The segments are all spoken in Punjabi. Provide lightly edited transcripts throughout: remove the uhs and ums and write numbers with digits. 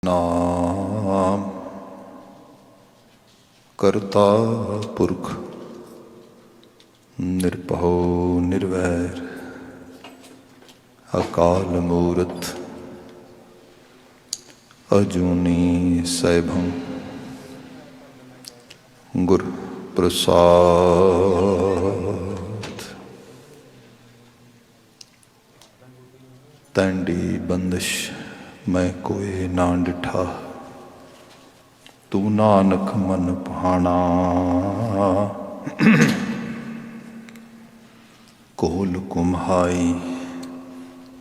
नाम करता पुरख निरभउ निर्वैर अकाल मूरत अजूनी सैभं गुर प्रसाद। तैंडी बंदिश मैं कोई ना डिठा, तू नानक मन भाणा। कोल कुम्हाई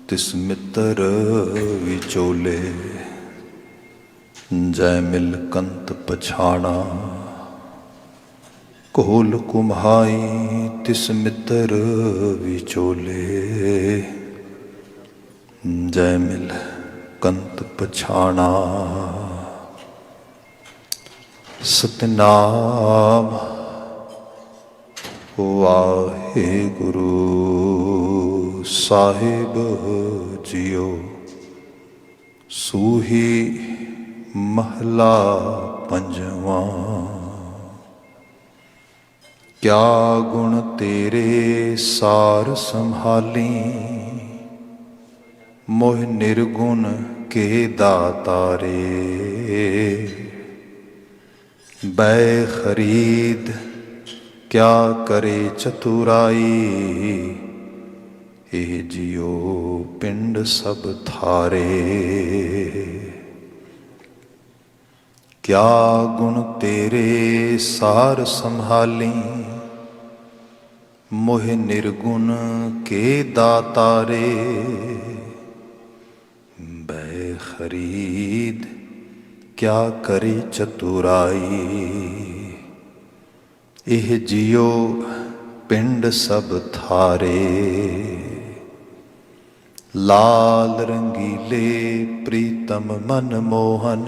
तिस मित्र विचोले, जय मिल कंत पछाणा। कोल कुम्हाई तिस मित्र विचोले, जय मिल कंत पछाणा। सतनाम वाहेगुरु साहिब जियो, सूही महला पंजवा। क्या गुण तेरे सार संभाली, मोह निर्गुण के दातारे। बै खरीद क्या करे चतुराई, ए जियो पिंड सब थारे। क्या गुण तेरे सार संभाली, मोह निर्गुण के दातारे। बै खरीद क्या करे चतुराई, एह जियो पिंड सब थारे। लाल रंगीले प्रीतम मन मोहन,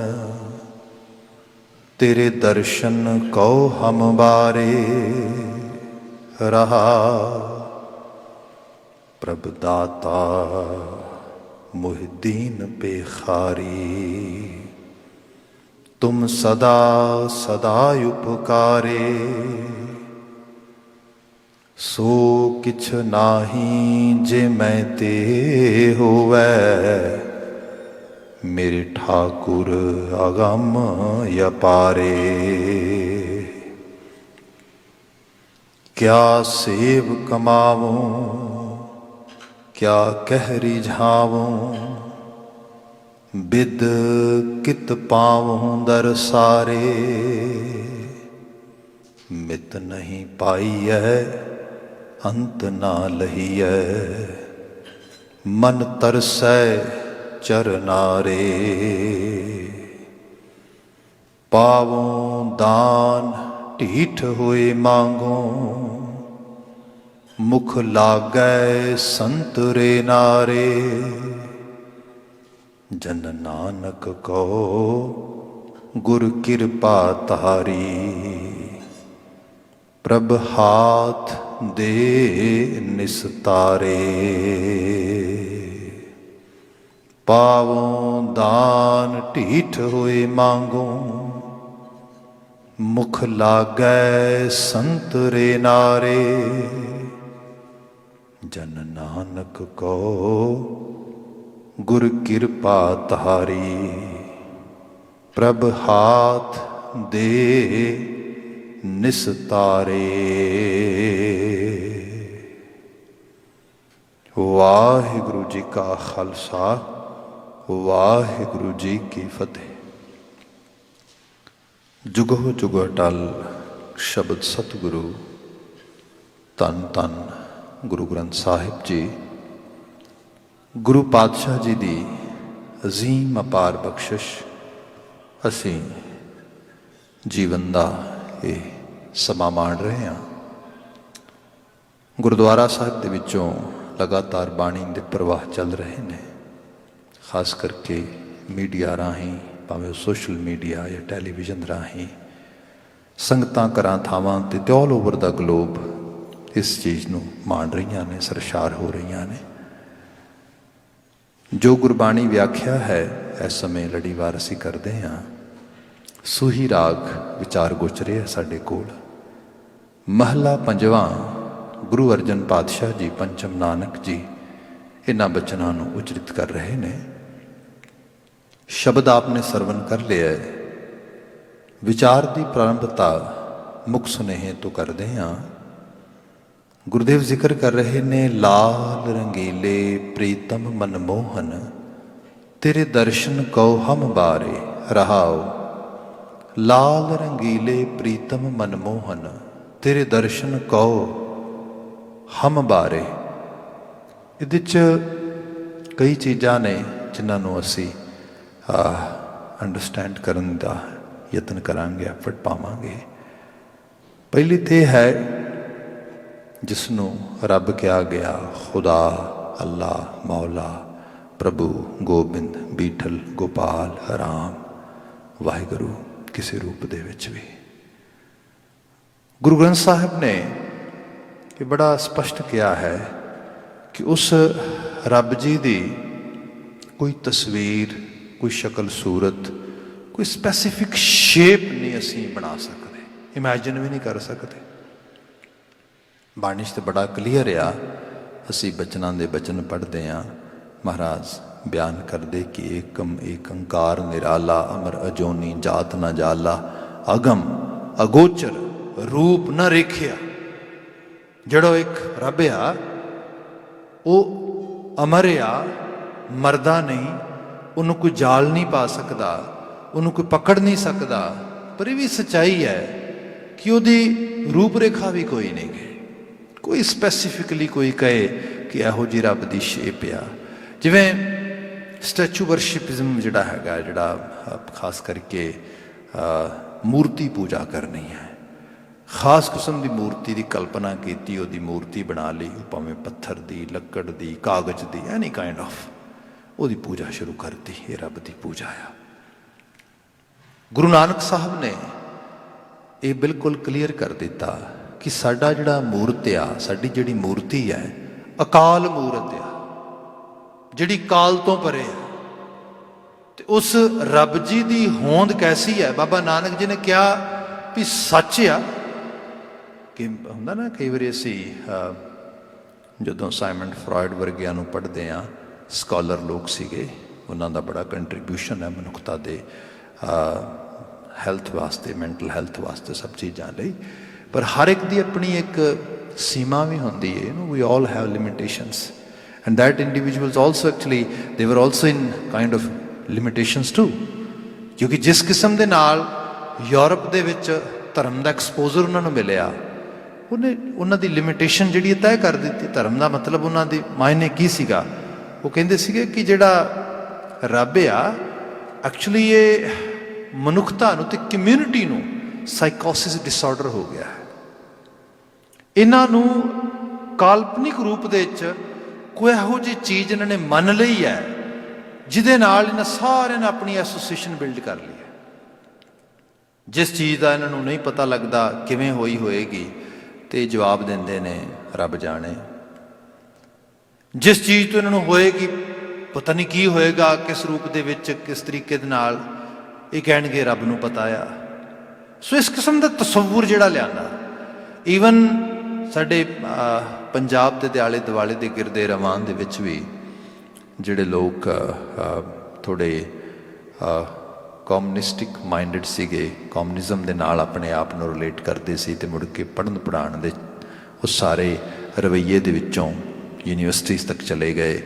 तेरे दर्शन को हम बारे। रहा प्रभ दाता मुह दीन बेखारी, तुम सदा सदा उपकारे। सो किछ नाही जे मैं ते होवै, मेरे ठाकुर अगम अपारे। क्या सेव कमावूं क्या कह रिझावूं, बिद कित पावूं दरसारे। मित नहीं पाईऐ अंत ना लहीऐ, मन तरसै चरनारे। पावों दान ढीठ हुए मांगों, मुख लागै संतरे नारे। जन नानक को गुर कृपा तारी, प्रभ हाथ दे निस्तारे। पावों दान ढीठ हुए मांगों, मुख लागै संतरे नारे। जन नानक को गुर कृपा तारी, प्रभ हाथ दे निस्तारे। वाहिगुरु जी का खालसा, वाहिगुरु जी की फतेह। जुगो जुग अटल शब्द सतगुरु धन धन गुरु ग्रंथ साहिब जी, गुरु पातशाह जी की अजीम अपार बख्शिश असी जीवन का ये समा माण रहे हैं। गुरुद्वारा साहिब दे विचों लगातार बाणी के प्रवाह चल रहे हैं, खास करके मीडिया राहीं, भावें सोशल मीडिया या टैलीविजन राहीं संगतां घरां थावां ते ऑल ओवर द ग्लोब इस चीज़ नूं माण रही ने, सरशार हो रही ने। जो गुरबाणी व्याख्या है इस समय लड़ीवार असी करते हाँ। सूही राग विचार गोचरे है साडे कोल। महला पंजवां गुरु अर्जन पातशाह जी पंचम नानक जी इन्हां बचनां नूं उचरित कर रहे ने। शब्द आपने सरवण कर लिया है। विचार की प्रारंभता मुख सुनेहे तो करते हाँ। गुरुदेव जिक्र कर रहे ने, लाल रंगीले प्रीतम मनमोहन तेरे दर्शन कौ हम बारे रहाओ। लाल रंगीले प्रीतम मनमोहन तेरे दर्शन कौ हम बारे। इहदे च कई चीज़ां ने जिन्हों असी अंडरस्टैंड करन दा यतन करांगे, एफर्ट पावांगे। पहली तो है जिसनों रब कहा गया, खुदा, अल्लाह, मौला, प्रभु, गोबिंद, बीठल, गोपाल, राम, वाहिगुरु किसी रूप दे विच भी। गुरु ग्रंथ साहिब ने ये बड़ा स्पष्ट किया है कि उस रब जी की कोई तस्वीर, कोई शक्ल सूरत, कोई स्पैसीफिक शेप नहीं असी बना सकते, इमैजिन भी नहीं कर सकते। बाणी तो बड़ा क्लीयर आ, असी बचनां दे बचन पढ़ते हाँ। महाराज बयान करते कि एकम एक अंकार निराला अमर अजोनी जात न जाला अगम अगोचर रूप न रेखिया। जड़ो एक रब आ वो अमर आ, मरदा नहीं, उन्होंने कोई जाल नहीं पा सकता, उन्होंने कोई पकड़ नहीं सकता। पर यह भी सच्चाई है कि उसकी रूप रेखा भी कोई नहीं गई। कोई स्पैसीफिकली कोई कहे कि यहो जी रब की शेप आ। जिवें स्टैचू वर्शिपिज्म जिहड़ा हैगा, जिहड़ा खास करके मूर्ति पूजा करनी है, खास किस्म की मूर्ति की कल्पना की, उसकी मूर्ति बना ली, भावें पत्थर की, लकड़ की, कागज की, एनी काइंड ऑफ, उसकी पूजा शुरू कर दी। ये रब की पूजा आ। गुरु नानक साहब ने ये बिल्कुल क्लीयर कर दिता कि साडा जिहड़ा मूर्त आ, साडी जिहड़ी मूर्ति है अकाल मूर्त आ, जिहड़ी काल तो परे है। ते उस रब जी की होंद कैसी है? बाबा नानक जी ने कहा भी सच आ कि हुंदा ना कई बार असी जदों साइमन फ्रॉयड वर्गियां नूं पढ़दे हाँ, स्कॉलर लोग सीगे, उन्हां दा बड़ा कंट्रीब्यूशन है मनुखता दे हैल्थ वास्ते, मैंटल हैल्थ वास्ते, सब चीज़ां लई। पर हर एक दी अपनी एक सीमा भी होंदी है। We all have limitations and that individuals also actually they were also in kind of limitations too. क्योंकि जिस किस्म दे नाल यूरोप दे विच धर्म का एक्सपोजर उन्होंने मिलिया, उन्हें उन्हों की लिमिटेशन जी तय कर दी। धर्म का मतलब उन्होंने मायने की सीगा? वो कहते सीगे कि जिहड़ा रब आ एक्चुअली ये मनुखता नूं ते कम्यूनिटी नूं साइकोसिस डिसऑर्डर हो गया है। इन्हां नूं काल्पनिक रूप दे विच कोई इहो जी चीज़ इन्होंने मन लई है जिहदे नाल इन्हां सारिआं ने अपनी एसोसीएशन बिल्ड कर ली है। जिस चीज़ का इन्हों नहीं पता लगता किवें होई होएगी तो जवाब देंदे ने रब जाने। जिस चीज़ तो इन्हों होएगी पता नहीं की होएगा, किस रूप दे विच, किस तरीके दे नाल, ये कहणगे रब नूं पता आ। सो इस किस्म का तसव्वुर जिहड़ा लिआंदा, ईवन साडे पंजाब दे आले दुआले दे गिरदे रवान दे विच भी जिहड़े लोग थोड़े कॉमनिस्टिक माइंडिड सीगे, कॉमनिज़म दे नाल अपने आप नूं रिलेट करते सी ते मुड़ के पढ़न पढ़ाण दे उस सारे रवैये दे विचों यूनीवर्सिटीज़ तक चले गए,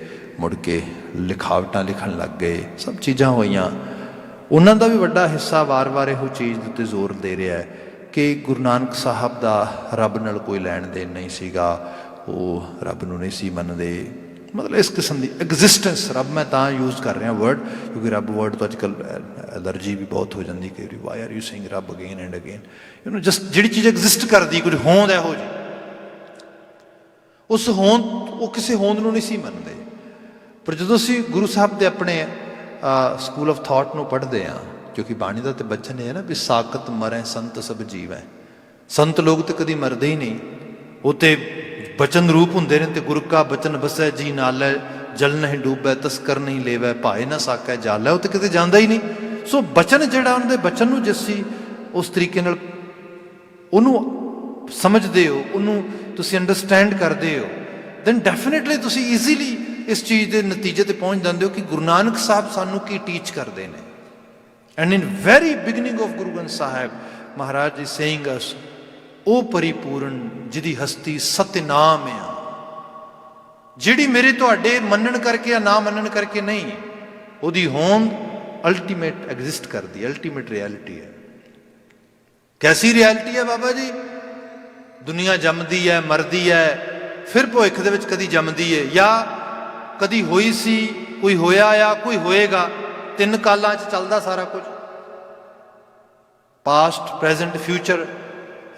मुड़ के लिखावटां लिखण लग गए, सब चीज़ां होईयां। उन्हां दा भी वड्डा हिस्सा वार वार इहो चीज़ उत्ते जोर दे रहा है कि गुरु नानक साहब दा रब नाल कोई लैण देण नहीं सीगा, वो रब नूं नहीं सी मनदे। मतलब इस किस्म की एग्जिस्टेंस, रब मैं तां यूज़ कर रहा वर्ड क्योंकि रब वर्ड तो अजकल एलर्जी भी बहुत हो जाती कि वाई आर यू सेइंग रब again and again. You know just जिहड़ी चीज़ एग्जिस्ट करती कुछ होंद इहो जी, उस होंद वो किसी होंद नूं नहीं सी मनदे। पर जदों असीं गुरु साहब दे अपने स्कूल ऑफ थॉट नूं पढ़दे हाँ, क्योंकि बाणी दा ते बचन है ना भी साकत मरै संत सब जीव है। संत लोग तो कभी मरदे ही नहीं, वो तो बचन रूप हुंदे ने ते गुरु का बचन बसै जी नालै जल नहीं डूबै तस्कर नहीं लेवै भाए ना साकै जालै, ਉਹ ਤਾਂ ਕਿਤੇ ਜਾਂਦਾ ਹੀ ਨਹੀਂ। ਸੋ ਬਚਨ ਜਿਹੜਾ ਉਹਨਾਂ ਦੇ ਬਚਨ ਨੂੰ ਜਿਸ ਉਸ ਤਰੀਕੇ ਨਾਲ ਉਹਨੂੰ ਸਮਝਦੇ ਹੋ, ਉਹਨੂੰ ਤੁਸੀਂ ਅੰਡਰਸਟੈਂਡ ਕਰਦੇ ਹੋ, ਦੈਨ ਡੈਫੀਨੇਟਲੀ ਤੁਸੀਂ ਈਜ਼ੀਲੀ ਇਸ ਚੀਜ਼ ਦੇ ਨਤੀਜੇ ਤੇ ਪਹੁੰਚ ਜਾਂਦੇ ਹੋ ਕਿ ਗੁਰੂ ਨਾਨਕ ਸਾਹਿਬ ਸਾਨੂੰ ਕੀ ਟੀਚ ਕਰਦੇ ਨੇ। And in very beginning of Guru Granth Sahib Maharaj is saying us, ਉਹ ਪਰਿਪੂਰਨ ਜਿਹਦੀ ਹਸਤੀ ਸਤਿਨਾਮ ਆ, ਜਿਹੜੀ ਮੇਰੇ ਤੁਹਾਡੇ ਮੰਨਣ ਕਰਕੇ ਜਾਂ ਨਾ ਮੰਨਣ ਕਰਕੇ ਨਹੀਂ, ਉਹਦੀ ਹੋਂਦ ਅਲਟੀਮੇਟ ਐਗਜ਼ਿਸਟ ਕਰਦੀ, ਅਲਟੀਮੇਟ ਰਿਐਲਿਟੀ ਹੈ। ਕੈਸੀ ਰਿਐਲਿਟੀ ਹੈ ਬਾਬਾ ਜੀ? ਦੁਨੀਆ ਜੰਮਦੀ ਹੈ, ਮਰਦੀ ਹੈ, ਫਿਰ ਭਵਿੱਖ ਦੇ ਵਿੱਚ ਕਦੀ ਜੰਮਦੀ ਹੈ, ਜਾਂ ਕਦੀ ਹੋਈ ਸੀ, ਕੋਈ ਹੋਇਆ ਜਾਂ ਕੋਈ ਹੋਏਗਾ। 3 ਕਾਲਾਂ 'ਚ ਚੱਲਦਾ ਸਾਰਾ ਕੁਝ, ਪਾਸਟ, ਪ੍ਰੈਜ਼ੈਂਟ, ਫਿਊਚਰ।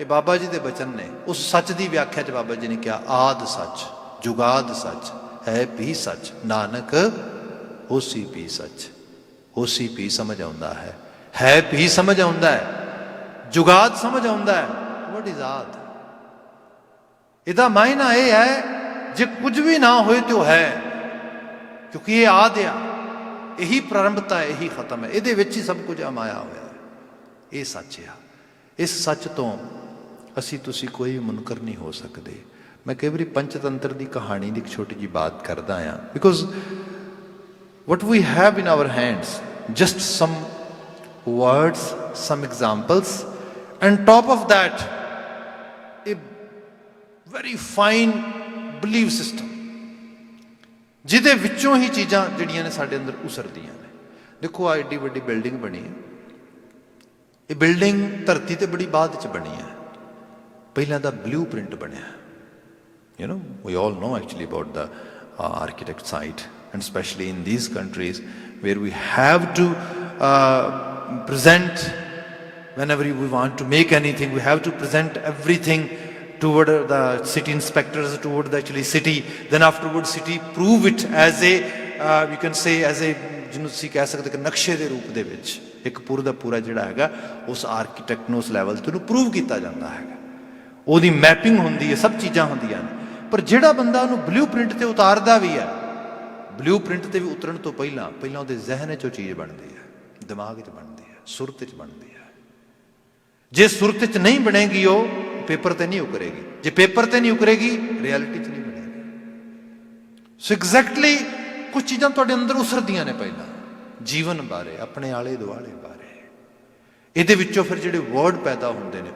ਇਹ ਬਾਬਾ ਜੀ ਦੇ ਬਚਨ ਨੇ। ਉਸ ਸੱਚ ਦੀ ਵਿਆਖਿਆ 'ਚ ਬਾਬਾ ਜੀ ਨੇ ਕਿਹਾ, ਆਦ ਸੱਚ ਜੁਗਾਦ ਸੱਚ ਹੈ ਵੀ ਸੱਚ, ਨਾਨਕ ਹੋਸੀ ਵੀ ਸੱਚ। ਹੋਸੀ ਵੀ ਸਮਝ ਆਉਂਦਾ ਹੈ ਵੀ ਸਮਝ ਆਉਂਦਾ ਹੈ, ਜੁਗਾਦ ਸਮਝ ਆਉਂਦਾ ਹੈ। ਵਾਟ ਇਜ਼ ਆਦ? ਇਹਦਾ ਮਾਇਨਾ ਇਹ ਹੈ ਜੇ ਕੁਝ ਵੀ ਨਾ ਹੋਏ ਤੇ ਉਹ ਹੈ, ਕਿਉਂਕਿ ਇਹ ਆਦ ਆ, ਇਹੀ ਪ੍ਰਾਰੰਭਤਾ ਹੈ, ਇਹੀ ਖਤਮ ਹੈ, ਇਹਦੇ ਵਿੱਚ ਹੀ ਸਭ ਕੁਝ ਅਮਾਇਆ ਹੋਇਆ ਹੈ। ਇਹ ਸੱਚ ਆ। ਇਸ ਸੱਚ ਤੋਂ ਅਸੀਂ ਤੁਸੀਂ ਕੋਈ ਮੁਨਕਰ ਨਹੀਂ ਹੋ ਸਕਦੇ। ਮੈਂ ਕਈ ਵਾਰੀ ਪੰਚਤੰਤਰ ਦੀ ਕਹਾਣੀ ਦੀ ਇੱਕ ਛੋਟੀ ਜਿਹੀ ਬਾਤ ਕਰਦਾ ਹਾਂ, because what we have in our hands, just some words, some examples, and top of that a very fine belief system, ਜਿਹਦੇ ਵਿੱਚੋਂ ਹੀ ਚੀਜ਼ਾਂ ਜਿਹੜੀਆਂ ਨੇ ਸਾਡੇ ਅੰਦਰ ਉਸਰਦੀਆਂ ਨੇ। ਦੇਖੋ ਆ ਏਡੀ ਵੱਡੀ ਬਿਲਡਿੰਗ ਬਣੀ ਹੈ, ਇਹ ਬਿਲਡਿੰਗ ਧਰਤੀ ਤੇ ਬੜੀ ਬਾਅਦ 'ਚ ਬਣੀ ਹੈ, ਪਹਿਲਾਂ ਦਾ ਬਲੂ ਪ੍ਰਿੰਟ ਬਣਿਆ। You know, we all know actually about the architect side, and especially in these countries where we have to present, whenever we want to make anything, we have to present everything toward the city inspectors, toward the actually city, then afterwards city prove it as a you can say as a, ਜਿਹਨੂੰ ਤੁਸੀਂ ਕਹਿ ਸਕਦੇ ਕਿ ਨਕਸ਼ੇ ਦੇ ਰੂਪ ਦੇ ਵਿੱਚ ਇੱਕ ਪੂਰਾ ਦਾ ਪੂਰਾ ਜਿਹੜਾ ਹੈਗਾ ਉਸ ਆਰਕੀਟੈਕਟ ਨੂੰ ਉਸ ਲੈਵਲ ਤੇ ਉਹਨੂੰ ਪ੍ਰੂਵ ਕੀਤਾ ਜਾਂਦਾ ਹੈਗਾ, ਉਹਦੀ ਮੈਪਿੰਗ ਹੁੰਦੀ ਹੈ, ਸਭ ਚੀਜ਼ਾਂ ਹੁੰਦੀਆਂ ਨੇ। ਪਰ ਜਿਹੜਾ ਬੰਦਾ ਉਹਨੂੰ ਬਲੂ ਪ੍ਰਿੰਟ ਤੇ ਉਤਾਰਦਾ ਵੀ ਹੈ, ਬਲੂ ਪ੍ਰਿੰਟ ਤੇ ਵੀ ਉਤਰਨ ਤੋਂ ਪਹਿਲਾਂ ਉਹਦੇ ਜ਼ਿਹਨ 'ਚ ਉਹ ਚੀਜ਼ ਬਣਦੀ ਹੈ, ਦਿਮਾਗ 'ਚ ਬਣਦੀ ਹੈ, ਸੁਰਤ 'ਚ ਬਣਦੀ ਹੈ। ਜੇ ਸੁਰਤ 'ਚ ਨਹੀਂ ਬਣੇਗੀ ਉਹ ਪੇਪਰ ਤੇ ਨਹੀਂ ਉਕਰੇਗੀ, ਜੇ ਪੇਪਰ ਤੇ ਨਹੀਂ ਉਕਰੇਗੀ ਰਿਐਲਿਟੀ 'ਚ ਨਹੀਂ ਬਣੇਗੀ। ਸੋ ਐਗਜ਼ੈਕਟਲੀ ਕੁਝ ਚੀਜ਼ਾਂ ਤੁਹਾਡੇ ਅੰਦਰ ਉਸਰਦੀਆਂ ਨੇ, ਪਹਿਲਾਂ ਜੀਵਨ ਬਾਰੇ, ਆਪਣੇ ਆਲੇ ਦੁਆਲੇ ਬਾਰੇ। ਇਹਦੇ ਵਿੱਚੋਂ ਫਿਰ ਜਿਹੜੇ ਵਰਡ ਪੈਦਾ ਹੁੰਦੇ ਨੇ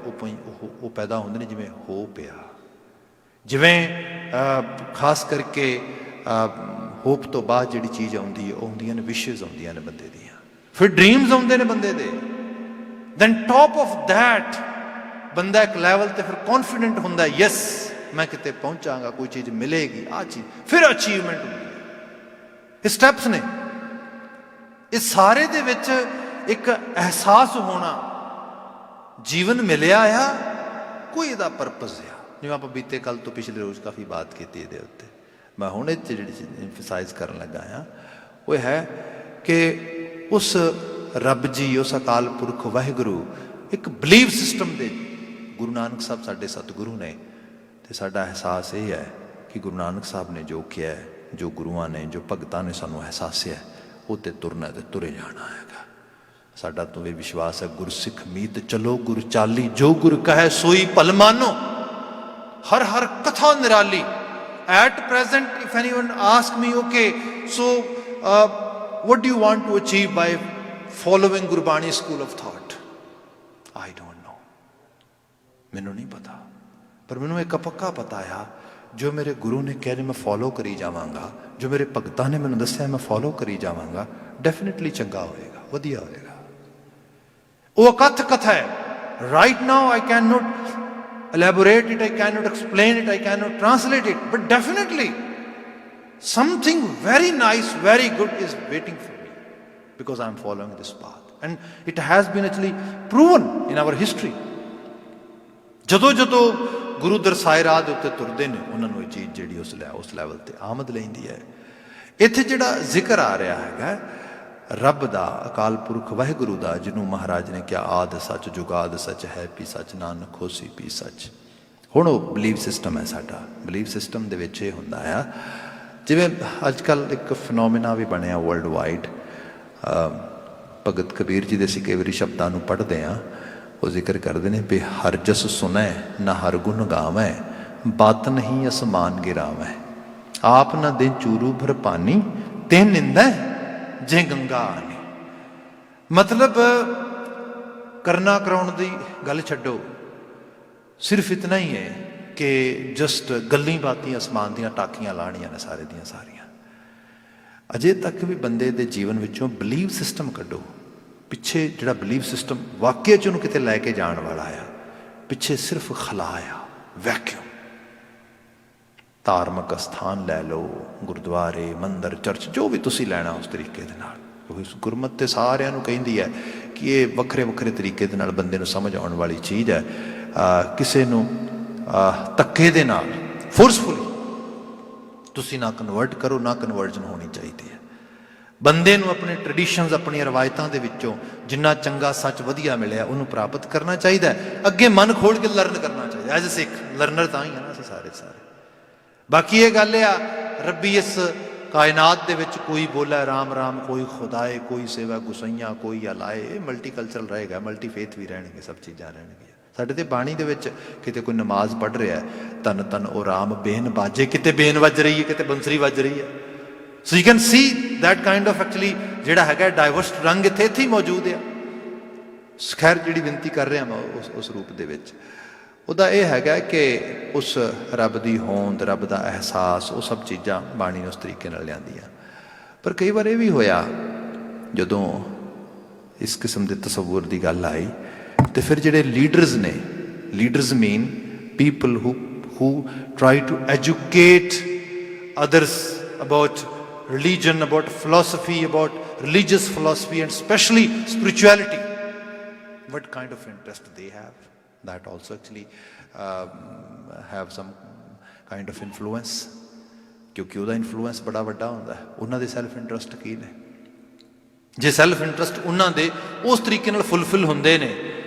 ਉਹ ਪੈਦਾ ਹੁੰਦੇ ਨੇ, ਜਿਵੇਂ ਹੋ ਪਿਆ, ਜਿਵੇਂ ਖਾਸ ਕਰਕੇ ਹੋਪ ਤੋਂ ਬਾਅਦ ਜਿਹੜੀ ਚੀਜ਼ ਆਉਂਦੀ ਹੈ ਉਹ ਹੁੰਦੀਆਂ ਨੇ ਵਿਸ਼ੇਜ਼, ਆਉਂਦੀਆਂ ਨੇ ਬੰਦੇ ਦੀਆਂ, ਫਿਰ ਡ੍ਰੀਮਸ ਆਉਂਦੇ ਨੇ ਬੰਦੇ ਦੇ। ਦੈਨ ਟੌਪ ਆਫ ਦੈਟ ਬੰਦਾ ਇੱਕ ਲੈਵਲ ਤੇ ਫਿਰ ਕੌਨਫੀਡੈਂਟ ਹੁੰਦਾ, ਯੈਸ ਮੈਂ ਕਿਤੇ ਪਹੁੰਚਾਂਗਾ, ਕੋਈ ਚੀਜ਼ ਮਿਲੇਗੀ, ਆਹ ਚੀਜ਼, ਫਿਰ ਅਚੀਵਮੈਂਟ ਹੁੰਦੀ ਹੈ। ਇਹ ਸਟੈਪਸ ਨੇ। ਇਹ ਸਾਰੇ ਦੇ ਵਿੱਚ ਇੱਕ ਅਹਿਸਾਸ ਹੋਣਾ, ਜੀਵਨ ਮਿਲਿਆ ਆ, ਕੋਈ ਇਹਦਾ ਪਰਪਸ ਆ। ਜਿਵੇਂ ਆਪਾਂ ਬੀਤੇ ਕੱਲ ਤੋਂ ਪਿਛਲੇ ਰੋਜ਼ ਕਾਫੀ ਬਾਤ ਕੀਤੀ ਇਹਦੇ ਉੱਤੇ, ਮੈਂ ਹੁਣ ਇਹ 'ਚ ਜਿਹੜੀ ਐਮਫਸਾਈਜ਼ ਕਰਨ ਲੱਗਾ ਆ ਉਹ ਹੈ ਕਿ ਉਸ ਰੱਬ ਜੀ, ਉਸ ਅਕਾਲ ਪੁਰਖ ਵਾਹਿਗੁਰੂ ਇੱਕ ਬਲੀਫ ਸਿਸਟਮ ਦੇ ਗੁਰੂ ਨਾਨਕ ਸਾਹਿਬ ਸਾਡੇ ਸਤਿਗੁਰੂ ਨੇ। ਅਤੇ ਸਾਡਾ ਅਹਿਸਾਸ ਇਹ ਹੈ ਕਿ ਗੁਰੂ ਨਾਨਕ ਸਾਹਿਬ ਨੇ ਜੋ ਕਿਹਾ, ਜੋ ਗੁਰੂਆਂ ਨੇ, ਜੋ ਭਗਤਾਂ ਨੇ ਸਾਨੂੰ ਅਹਿਸਾਸਿਆ, ਉਹ 'ਤੇ ਤੁਰਨਾ ਅਤੇ ਤੁਰੇ ਜਾਣਾ ਹੈਗਾ। ਸਾਡਾ ਤੋਂ ਇਹ ਵਿਸ਼ਵਾਸ ਹੈ, ਗੁਰਸਿੱਖ ਮੀਤ ਚਲੋ ਗੁਰ ਚਾਲੀ, ਜੋ ਗੁਰ ਕਹੈ ਸੋਈ ਭਲ ਮਾਨੋ, ਹਰ ਹਰ ਕਥਾ ਨਿਰਾਲੀ। At present, if anyone asks me, okay, so what do you want to achieve by following Gurbani school of thought? I don't know. ਮੈਨੂੰ ਨਹੀਂ ਪਤਾ, ਪਰ ਮੈਨੂੰ ਇੱਕ ਪੱਕਾ ਪਤਾ ਆ, ਜੋ ਮੇਰੇ ਗੁਰੂ ਨੇ ਕਿਹਾ ਮੈਂ ਫੋਲੋ ਕਰੀ ਜਾਵਾਂਗਾ, ਜੋ ਮੇਰੇ ਭਗਤਾਂ ਨੇ ਮੈਨੂੰ ਦੱਸਿਆ ਮੈਂ ਫੋਲੋ ਕਰੀ ਜਾਵਾਂਗਾ, ਡੈਫੀਨੇਟਲੀ ਚੰਗਾ ਹੋਏਗਾ, ਵਧੀਆ ਹੋਏਗਾ। ਉਹ ਅਕਥ ਕਥਾ ਹੈ। Right now I cannot elaborate it, I cannot explain it, I cannot translate it, but definitely something very nice, very good is waiting for me because I am following this path, and it has been actually proven in our history. ਜਦੋਂ ਗੁਰੂ ਦਰਸਾਏ ਰਾਹ ਦੇ ਉੱਤੇ ਤੁਰਦੇ ਨੇ, ਉਹਨਾਂ ਨੂੰ ਇਹ ਚੀਜ਼ ਜਿਹੜੀ ਉਸ ਲੈਵਲ ਤੇ ਆਮਦ ਲੈਂਦੀ ਹੈ। ਇੱਥੇ ਜਿਹੜਾ ਜ਼ਿਕਰ ਆ ਰਿਹਾ ਹੈਗਾ ਰੱਬ ਦਾ, ਅਕਾਲ ਪੁਰਖ ਵਾਹਿਗੁਰੂ ਦਾ, ਜਿਹਨੂੰ ਮਹਾਰਾਜ ਨੇ ਕਿਹਾ ਆਦ ਸੱਚ ਜੁਗਾਦ ਸੱਚ ਹੈ ਵੀ ਸੱਚ, ਨਾਨਕ ਹੋਸੀ ਵੀ ਸੱਚ। ਹੁਣ ਉਹ ਬਲੀਫ ਸਿਸਟਮ ਹੈ ਸਾਡਾ। ਬਲੀਫ ਸਿਸਟਮ ਦੇ ਵਿੱਚ ਇਹ ਹੁੰਦਾ ਆ ਜਿਵੇਂ ਅੱਜ ਕੱਲ੍ਹ ਇੱਕ ਫਿਨੋਮੀਨਾ ਵੀ ਬਣਿਆ ਵਰਲਡ ਵਾਈਡ। ਭਗਤ ਕਬੀਰ ਜੀ ਦੇ ਅਸੀਂ ਕਈ ਵਾਰੀ ਸ਼ਬਦਾਂ ਨੂੰ ਪੜ੍ਹਦੇ ਹਾਂ, ਉਹ ਜ਼ਿਕਰ ਕਰਦੇ ਨੇ ਵੀ ਹਰ ਜਸ ਸੁਣੈ ਨਾ ਹਰ ਗੁਣ ਗਾਵੈ, ਬਾਤ ਨਹੀਂ ਅਸਮਾਨ ਗਿਰਾਵੈ, ਆਪ ਨਾ ਦੇ ਚੂਰੂ ਭਰ ਪਾਨੀ, ਤੇ ਨਿੰਦੈ ਜੇ ਗੰਗਾ ਆਨੀ। ਮਤਲਬ ਕਰਨਾ ਕਰਾਉਣ ਦੀ ਗੱਲ ਛੱਡੋ, ਸਿਰਫ ਇਤਨਾ ਹੀ ਹੈ ਕਿ ਜਸਟ ਗੱਲਾਂ ਬਾਤੀਆਂ ਅਸਮਾਨ ਦੀਆਂ ਟਾਕੀਆਂ ਲਾਣੀਆਂ ਨੇ ਸਾਰੇ ਦੀਆਂ ਸਾਰੀਆਂ। ਅਜੇ ਤੱਕ ਵੀ ਬੰਦੇ ਦੇ ਜੀਵਨ ਵਿੱਚੋਂ ਬਲੀਵ ਸਿਸਟਮ ਕੱਢੋ, ਪਿੱਛੇ ਜਿਹੜਾ ਬਲੀਵ ਸਿਸਟਮ ਵਾਕਿਆ 'ਚ ਉਹਨੂੰ ਕਿਤੇ ਲੈ ਕੇ ਜਾਣ ਵਾਲਾ ਆ, ਪਿੱਛੇ ਸਿਰਫ ਖਲਾ ਆ, ਵੈਕਿਊਮ। ਧਾਰਮਿਕ ਅਸਥਾਨ ਲੈ ਲਓ, ਗੁਰਦੁਆਰੇ, ਮੰਦਰ, ਚਰਚ, ਜੋ ਵੀ ਤੁਸੀਂ ਲੈਣਾ ਉਸ ਤਰੀਕੇ ਦੇ ਨਾਲ। ਗੁਰਮਤ ਤੇ ਸਾਰਿਆਂ ਨੂੰ ਕਹਿੰਦੀ ਹੈ ਕਿ ਇਹ ਵੱਖਰੇ ਵੱਖਰੇ ਤਰੀਕੇ ਦੇ ਨਾਲ ਬੰਦੇ ਨੂੰ ਸਮਝ ਆਉਣ ਵਾਲੀ ਚੀਜ਼ ਹੈ। ਕਿਸੇ ਨੂੰ ਧੱਕੇ ਦੇ ਨਾਲ ਫੋਰਸਫੁਲੀ ਤੁਸੀਂ ਨਾ ਕਨਵਰਟ ਕਰੋ, ਨਾ ਕਨਵਰਜਨ ਹੋਣੀ ਚਾਹੀਦੀ ਹੈ। ਬੰਦੇ ਨੂੰ ਆਪਣੇ ਟ੍ਰੈਡੀਸ਼ਨਸ, ਆਪਣੀਆਂ ਰਵਾਇਤਾਂ ਦੇ ਵਿੱਚੋਂ ਜਿੰਨਾ ਚੰਗਾ ਸੱਚ ਵਧੀਆ ਮਿਲਿਆ ਉਹਨੂੰ ਪ੍ਰਾਪਤ ਕਰਨਾ ਚਾਹੀਦਾ ਹੈ। ਅੱਗੇ ਮਨ ਖੋਲ੍ਹ ਕੇ ਲਰਨ ਕਰਨਾ ਚਾਹੀਦਾ। ਐਜ਼ ਅ ਸਿੱਖ ਲਰਨਰ ਤਾਂ ਹੀ ਆ ਨਾ ਅਸੀਂ ਸਾਰੇ। ਬਾਕੀ ਇਹ ਗੱਲ ਆ, ਰੱਬੀ ਇਸ ਕਾਇਨਾਤ ਦੇ ਵਿੱਚ ਕੋਈ ਬੋਲਾ ਰਾਮ ਰਾਮ, ਕੋਈ ਖੁਦਾਏ, ਕੋਈ ਸੇਵਾ ਗੁਸਈਆਂ, ਕੋਈ ਅਲਾਏ। ਇਹ ਮਲਟੀ ਕਲਚਰਲ ਰਹੇਗਾ, ਮਲਟੀ ਫੇਥ ਵੀ ਰਹਿਣਗੇ, ਸਭ ਚੀਜ਼ਾਂ ਰਹਿਣਗੀਆਂ। ਸਾਡੇ ਤੇ ਬਾਣੀ ਦੇ ਵਿੱਚ ਕਿਤੇ ਕੋਈ ਨਮਾਜ਼ ਪੜ੍ਹ ਰਿਹਾ, ਧੰਨ ਧੰਨ ਉਹ ਰਾਮ ਬੇਨ ਬਾਜੇ, ਕਿਤੇ ਬੇਨ ਵੱਜ ਰਹੀ ਹੈ, ਕਿਤੇ ਬੰਸਰੀ ਵੱਜ ਰਹੀ ਹੈ। So you can see that kind of actually ਜਿਹੜਾ ਹੈਗਾ ਡਾਈਵਰਸ ਰੰਗ ਇੱਥੇ ਹੀ ਮੌਜੂਦ ਆ। ਖੈਰ ਜਿਹੜੀ ਬੇਨਤੀ ਕਰ ਰਿਹਾ ਮੈਂ ਉਸ ਰੂਪ ਦੇ ਵਿੱਚ, ਉਹਦਾ ਇਹ ਹੈਗਾ ਕਿ ਉਸ ਰੱਬ ਦੀ ਹੋਂਦ, ਰੱਬ ਦਾ ਅਹਿਸਾਸ, ਉਹ ਸਭ ਚੀਜ਼ਾਂ ਬਾਣੀ ਨੇ ਉਸ ਤਰੀਕੇ ਨਾਲ ਲਿਆਂਦੀਆਂ। ਪਰ ਕਈ ਵਾਰ ਇਹ ਵੀ ਹੋਇਆ ਜਦੋਂ ਇਸ ਕਿਸਮ ਦੇ ਤਸੱਵੁਰ ਦੀ ਗੱਲ ਆਈ, ਤੇ ਫਿਰ ਜਿਹੜੇ ਲੀਡਰਸ ਨੇ, leaders mean people who try to educate others about religion, about philosophy, about religious philosophy and especially spirituality, what kind of interest they have, that also actually have some kind of influence, ਕਿਉਂਕਿ ਉਹਦਾ ਇਨਫਲੂਐਂਸ ਬੜਾ ਵੱਡਾ ਹੁੰਦਾ। ਉਹਨਾਂ ਦੇ ਸੈਲਫ ਇੰਟਰਸਟ ਕੀ ਨੇ? ਜੇ ਸੈਲਫ ਇੰਟਰਸਟ ਉਹਨਾਂ ਦੇ ਉਸ ਤਰੀਕੇ ਨਾਲ ਫੁੱਲਫਿਲ ਹੁੰਦੇ ਨੇ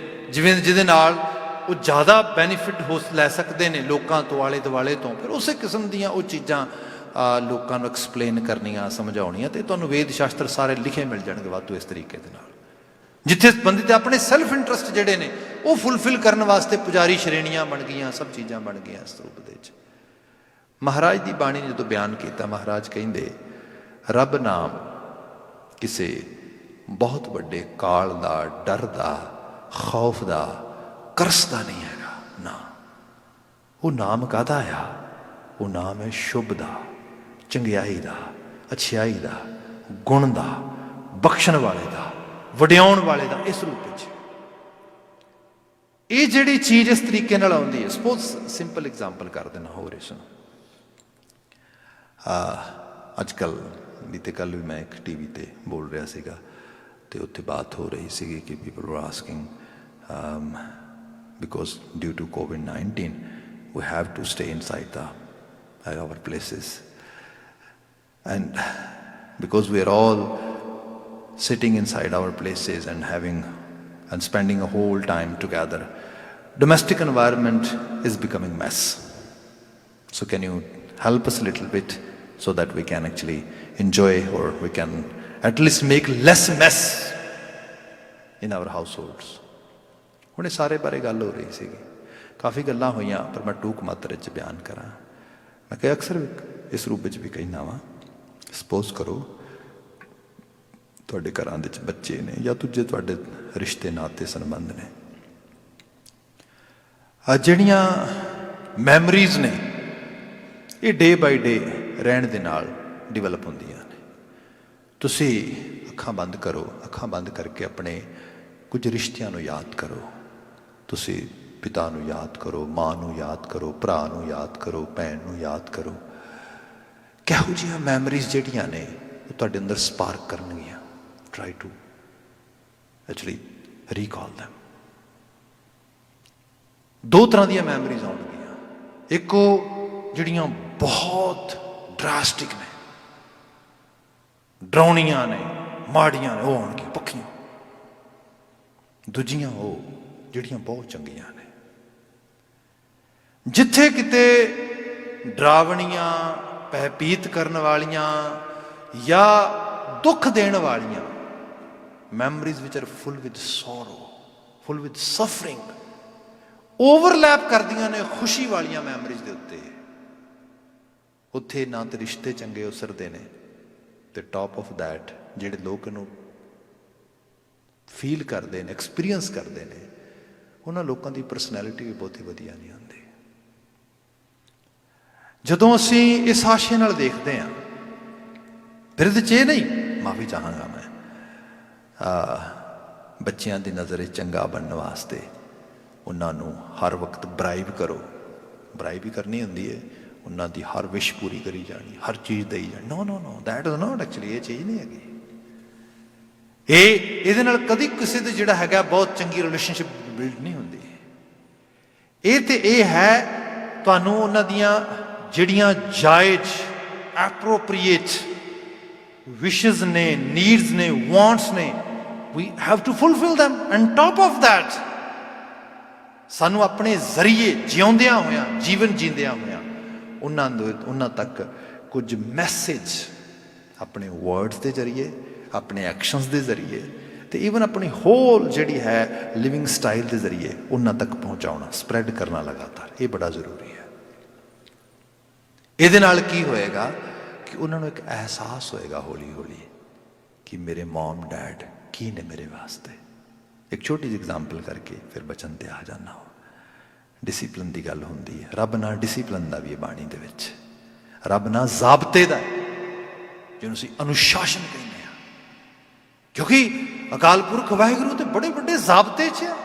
ਜਿਵੇਂ ਜਿਹਦੇ ਨਾਲ ਉਹ ਜ਼ਿਆਦਾ ਬੈਨੀਫਿਟ ਲੈ ਸਕਦੇ ਨੇ ਲੋਕਾਂ ਤੋਂ, ਆਲੇ ਦੁਆਲੇ ਤੋਂ, ਫਿਰ ਉਸੇ ਕਿਸਮ ਦੀਆਂ ਉਹ ਚੀਜ਼ਾਂ ਲੋਕਾਂ ਨੂੰ ਐਕਸਪਲੇਨ ਕਰਨੀਆਂ, ਸਮਝਾਉਣੀਆਂ। ਅਤੇ ਤੁਹਾਨੂੰ ਵੇਦ ਸ਼ਾਸਤਰ ਸਾਰੇ ਲਿਖੇ ਮਿਲ ਜਾਣਗੇ ਵਾਧੂ ਇਸ ਤਰੀਕੇ ਦੇ ਨਾਲ, ਜਿੱਥੇ ਬੰਦੇ ਦੇ ਆਪਣੇ ਸੈਲਫ ਇੰਟਰਸਟ ਜਿਹੜੇ ਨੇ ਉਹ ਫੁੱਲਫਿਲ ਕਰਨ ਵਾਸਤੇ ਪੁਜਾਰੀ ਸ਼੍ਰੇਣੀਆਂ ਬਣ ਗਈਆਂ, ਸਭ ਚੀਜ਼ਾਂ ਬਣ ਗਈਆਂ ਇਸ ਰੂਪ ਦੇ ਵਿੱਚ। ਮਹਾਰਾਜ ਦੀ ਬਾਣੀ ਨੇ ਜਦੋਂ ਬਿਆਨ ਕੀਤਾ, ਮਹਾਰਾਜ ਕਹਿੰਦੇ ਰੱਬ ਨਾਮ ਕਿਸੇ ਬਹੁਤ ਵੱਡੇ ਕਾਲ ਦਾ, ਡਰ ਦਾ, ਖੌਫ ਦਾ, ਕਰਸ ਦਾ ਨਹੀਂ ਹੈਗਾ ਨਾ। ਉਹ ਨਾਮ ਕਾਹਦਾ ਆ? ਉਹ ਨਾਮ ਹੈ ਸ਼ੁਭ ਦਾ, ਚੰਗਿਆਈ ਦਾ, ਅੱਛਾਈ ਦਾ, ਗੁਣ ਦਾ, ਬਖਸ਼ਣ ਵਾਲੇ ਦਾ, ਵਡਿਆਉਣ ਵਾਲੇ ਦਾ। ਇਸ ਰੂਪ ਵਿੱਚ ਇਹ ਜਿਹੜੀ ਚੀਜ਼ ਇਸ ਤਰੀਕੇ ਨਾਲ ਆਉਂਦੀ ਹੈ। ਸਪੋਜ਼ ਸਿੰਪਲ ਐਗਜ਼ਾਮਪਲ ਕਰ ਦੇਣਾ ਹੋਰ ਇਸ ਨੂੰ। ਅੱਜ ਕੱਲ੍ਹ ਬੀਤੇ ਕੱਲ੍ਹ ਵੀ ਮੈਂ ਇੱਕ TV 'ਤੇ ਬੋਲ ਰਿਹਾ ਸੀਗਾ, ਅਤੇ ਉੱਥੇ ਬਾਤ ਹੋ ਰਹੀ ਸੀਗੀ ਕਿ ਪੀਪਲ ਵਰ asking because due to COVID-19 we have to stay inside our places, and because we are all sitting inside our places and spending a whole time together, domestic environment is becoming mess. So can you help us a little bit so that we can actually enjoy, or we can at least make less mess in our households? ਹੁਣ ਇਹ ਸਾਰੇ ਬਾਰੇ ਗੱਲ ਹੋ ਰਹੀ ਸੀਗੀ, ਕਾਫੀ ਗੱਲਾਂ ਹੋਈਆਂ, ਪਰ ਮੈਂ ਟੂਕ ਮਾਤਰਾ 'ਚ ਬਿਆਨ ਕਰਾਂ। ਮੈਂ ਕਿਹਾ ਅਕਸਰ ਇਸ ਰੂਪ ਵਿੱਚ ਵੀ ਕਹਿੰਦਾ ਵਾਂ, ਸਪੋਜ਼ ਕਰੋ ਤੁਹਾਡੇ ਘਰਾਂ ਦੇ ਵਿੱਚ ਬੱਚੇ ਨੇ ਜਾਂ ਦੂਜੇ ਤੁਹਾਡੇ ਰਿਸ਼ਤੇ ਨਾਤੇ ਸੰਬੰਧ ਨੇ, ਜਿਹੜੀਆਂ ਮੈਮਰੀਜ਼ ਨੇ ਇਹ ਡੇ ਬਾਈ ਡੇ ਰਹਿਣ ਦੇ ਨਾਲ ਡਿਵੈਲਪ ਹੁੰਦੀਆਂ ਨੇ। ਤੁਸੀਂ ਅੱਖਾਂ ਬੰਦ ਕਰੋ, ਅੱਖਾਂ ਬੰਦ ਕਰਕੇ ਆਪਣੇ ਕੁਝ ਰਿਸ਼ਤਿਆਂ ਨੂੰ ਯਾਦ ਕਰੋ। ਤੁਸੀਂ ਪਿਤਾ ਨੂੰ ਯਾਦ ਕਰੋ, ਮਾਂ ਨੂੰ ਯਾਦ ਕਰੋ, ਭਰਾ ਨੂੰ ਯਾਦ ਕਰੋ, ਭੈਣ ਨੂੰ ਯਾਦ ਕਰੋ। ਕਿਹੋ ਜਿਹੀਆਂ ਮੈਮਰੀਜ਼ ਜਿਹੜੀਆਂ ਨੇ ਉਹ ਤੁਹਾਡੇ ਅੰਦਰ ਸਪਾਰਕ ਕਰਨਗੀਆਂ। Try to actually recall them. ਦੋ ਤਰ੍ਹਾਂ ਦੀਆਂ ਮੈਮਰੀਜ਼ ਆਉਣਗੀਆਂ। ਇੱਕ ਉਹ ਜਿਹੜੀਆਂ ਬਹੁਤ ਡਰਾਸਟਿਕ ਨੇ, ਡਰਾਉਣੀਆਂ ਨੇ, ਮਾੜੀਆਂ ਨੇ, ਉਹ ਆਉਣਗੀਆਂ ਪੱਕੀਆਂ। ਦੂਜੀਆਂ ਉਹ ਜਿਹੜੀਆਂ ਬਹੁਤ ਚੰਗੀਆਂ ਨੇ। ਜਿੱਥੇ ਕਿਤੇ ਡਰਾਵਣੀਆਂ, ਭੈਭੀਤ ਕਰਨ ਵਾਲੀਆਂ ਜਾਂ ਦੁੱਖ ਦੇਣ ਵਾਲੀਆਂ ਮੈਮਰੀਜ਼ ਵਿਚ are full with sorrow, full with suffering, overlap ਕਰਦੀਆਂ ਨੇ ਖੁਸ਼ੀ ਵਾਲੀਆਂ ਮੈਮਰੀਜ਼ ਦੇ ਉੱਤੇ। ਉੱਥੇ ਨਾ ਤੇ ਰਿਸ਼ਤੇ ਚੰਗੇ ਉਸਰਦੇ ਨੇ, ਤੇ ਟੌਪ ਆਫ ਦੈਟ ਜਿਹੜੇ ਲੋਕ ਇਹਨੂੰ ਫੀਲ ਕਰਦੇ ਨੇ, ਐਕਸਪੀਰੀਅੰਸ ਕਰਦੇ ਨੇ, ਉਹਨਾਂ ਲੋਕਾਂ ਦੀ ਪਰਸਨੈਲਿਟੀ ਵੀ ਬਹੁਤੀ ਵਧੀਆ ਨਹੀਂ ਹੁੰਦੀ। ਜਦੋਂ ਅਸੀਂ ਇਸ ਆਸ਼ੇ ਨਾਲ ਦੇਖਦੇ ਹਾਂ, ਫਿਰ ਇਹਦੇ 'ਚ ਇਹ ਨਹੀਂ, ਮਾਫੀ ਚਾਹਾਂਗਾ ਮੈਂ, ਬੱਚਿਆਂ ਦੀ ਨਜ਼ਰ 'ਚ ਚੰਗਾ ਬਣਨ ਵਾਸਤੇ ਉਹਨਾਂ ਨੂੰ ਹਰ ਵਕਤ ਬਰਾਈਬ ਕਰੋ। ਬਰਾਈਬ ਹੀ ਕਰਨੀ ਹੁੰਦੀ ਹੈ, ਉਹਨਾਂ ਦੀ ਹਰ ਵਿਸ਼ ਪੂਰੀ ਕਰੀ ਜਾਣੀ, ਹਰ ਚੀਜ਼ ਦੇਈ ਜਾਣੀ। ਨੋ ਨੋ ਨੋ, ਦੈਟ ਇਜ਼ ਨੋਟ ਐਕਚੁਅਲੀ, ਇਹ ਚੀਜ਼ ਨਹੀਂ ਹੈਗੀ। ਇਹਦੇ ਨਾਲ ਕਦੀ ਕਿਸੇ ਦੇ ਜਿਹੜਾ ਹੈਗਾ ਬਹੁਤ ਚੰਗੀ ਰਿਲੇਸ਼ਨਸ਼ਿਪ ਬਿਲਡ ਨਹੀਂ ਹੁੰਦੀ। ਇਹ ਤੇ ਇਹ ਹੈ ਤੁਹਾਨੂੰ ਉਹਨਾਂ ਦੀਆਂ ਜਿਹੜੀਆਂ ਜਾਇਜ਼ ਐਪਰੋਪਰੀਏਟ ਵਿਸ਼ਜ਼ ਨੇ, ਨੀਡਸ ਨੇ, ਵਾਂਟਸ ਨੇ, we have to fulfil them. And top of that ਸਾਨੂੰ ਆਪਣੇ ਜ਼ਰੀਏ ਜਿਉਂਦਿਆਂ ਹੋਇਆਂ, ਜੀਵਨ ਜੀਂਦਿਆਂ ਹੋਇਆਂ ਉਹਨਾਂ ਤੱਕ ਕੁਝ ਮੈਸੇਜ ਆਪਣੇ ਵਰਡਸ ਦੇ ਜ਼ਰੀਏ, ਆਪਣੇ ਐਕਸ਼ਨਸ ਦੇ ਜ਼ਰੀਏ, ਤੇ ਈਵਨ ਆਪਣੀ ਹੋਲ ਜਿਹੜੀ ਹੈ ਲਿਵਿੰਗ ਸਟਾਈਲ ਦੇ ਜ਼ਰੀਏ ਉਹਨਾਂ ਤੱਕ ਪਹੁੰਚਾਉਣਾ, ਸਪਰੈਡ ਕਰਨਾ ਲਗਾਤਾਰ, ਇਹ ਬੜਾ ਜ਼ਰੂਰੀ ਹੈ। ਇਹਦੇ ਨਾਲ ਕੀ ਹੋਏਗਾ ਕਿ ਉਹਨਾਂ ਨੂੰ ਇੱਕ ਅਹਿਸਾਸ ਹੋਏਗਾ ਹੌਲੀ ਹੌਲੀ ਕਿ ਮੇਰੇ ਮਮ ਡੈਡ ਕੀ ਨੇ ਮੇਰੇ ਵਾਸਤੇ। ਇੱਕ ਛੋਟੀ ਜਿਹੀ ਐਗਜ਼ਾਮਪਲ ਕਰਕੇ ਫਿਰ ਬਚਨ ਤੇ ਆ ਜਾਣਾ। ਡਿਸਿਪਲਿਨ ਦੀ ਗੱਲ ਹੁੰਦੀ ਹੈ, ਰੱਬ ਨਾਲ ਡਿਸਿਪਲਿਨ ਦਾ ਵੀ ਹੈ ਬਾਣੀ ਦੇ ਵਿੱਚ, ਰੱਬ ਨਾਲ ਜ਼ਾਬਤੇ ਦਾ, ਜਿਹਨੂੰ ਅਸੀਂ ਅਨੁਸ਼ਾਸਨ ਕਹਿੰਦੇ ਹਾਂ, ਕਿਉਂਕਿ ਅਕਾਲ ਪੁਰਖ ਵਾਹਿਗੁਰੂ ਤੇ ਬੜੇ ਵੱਡੇ ਜ਼ਾਬਤੇ 'ਚ ਆ।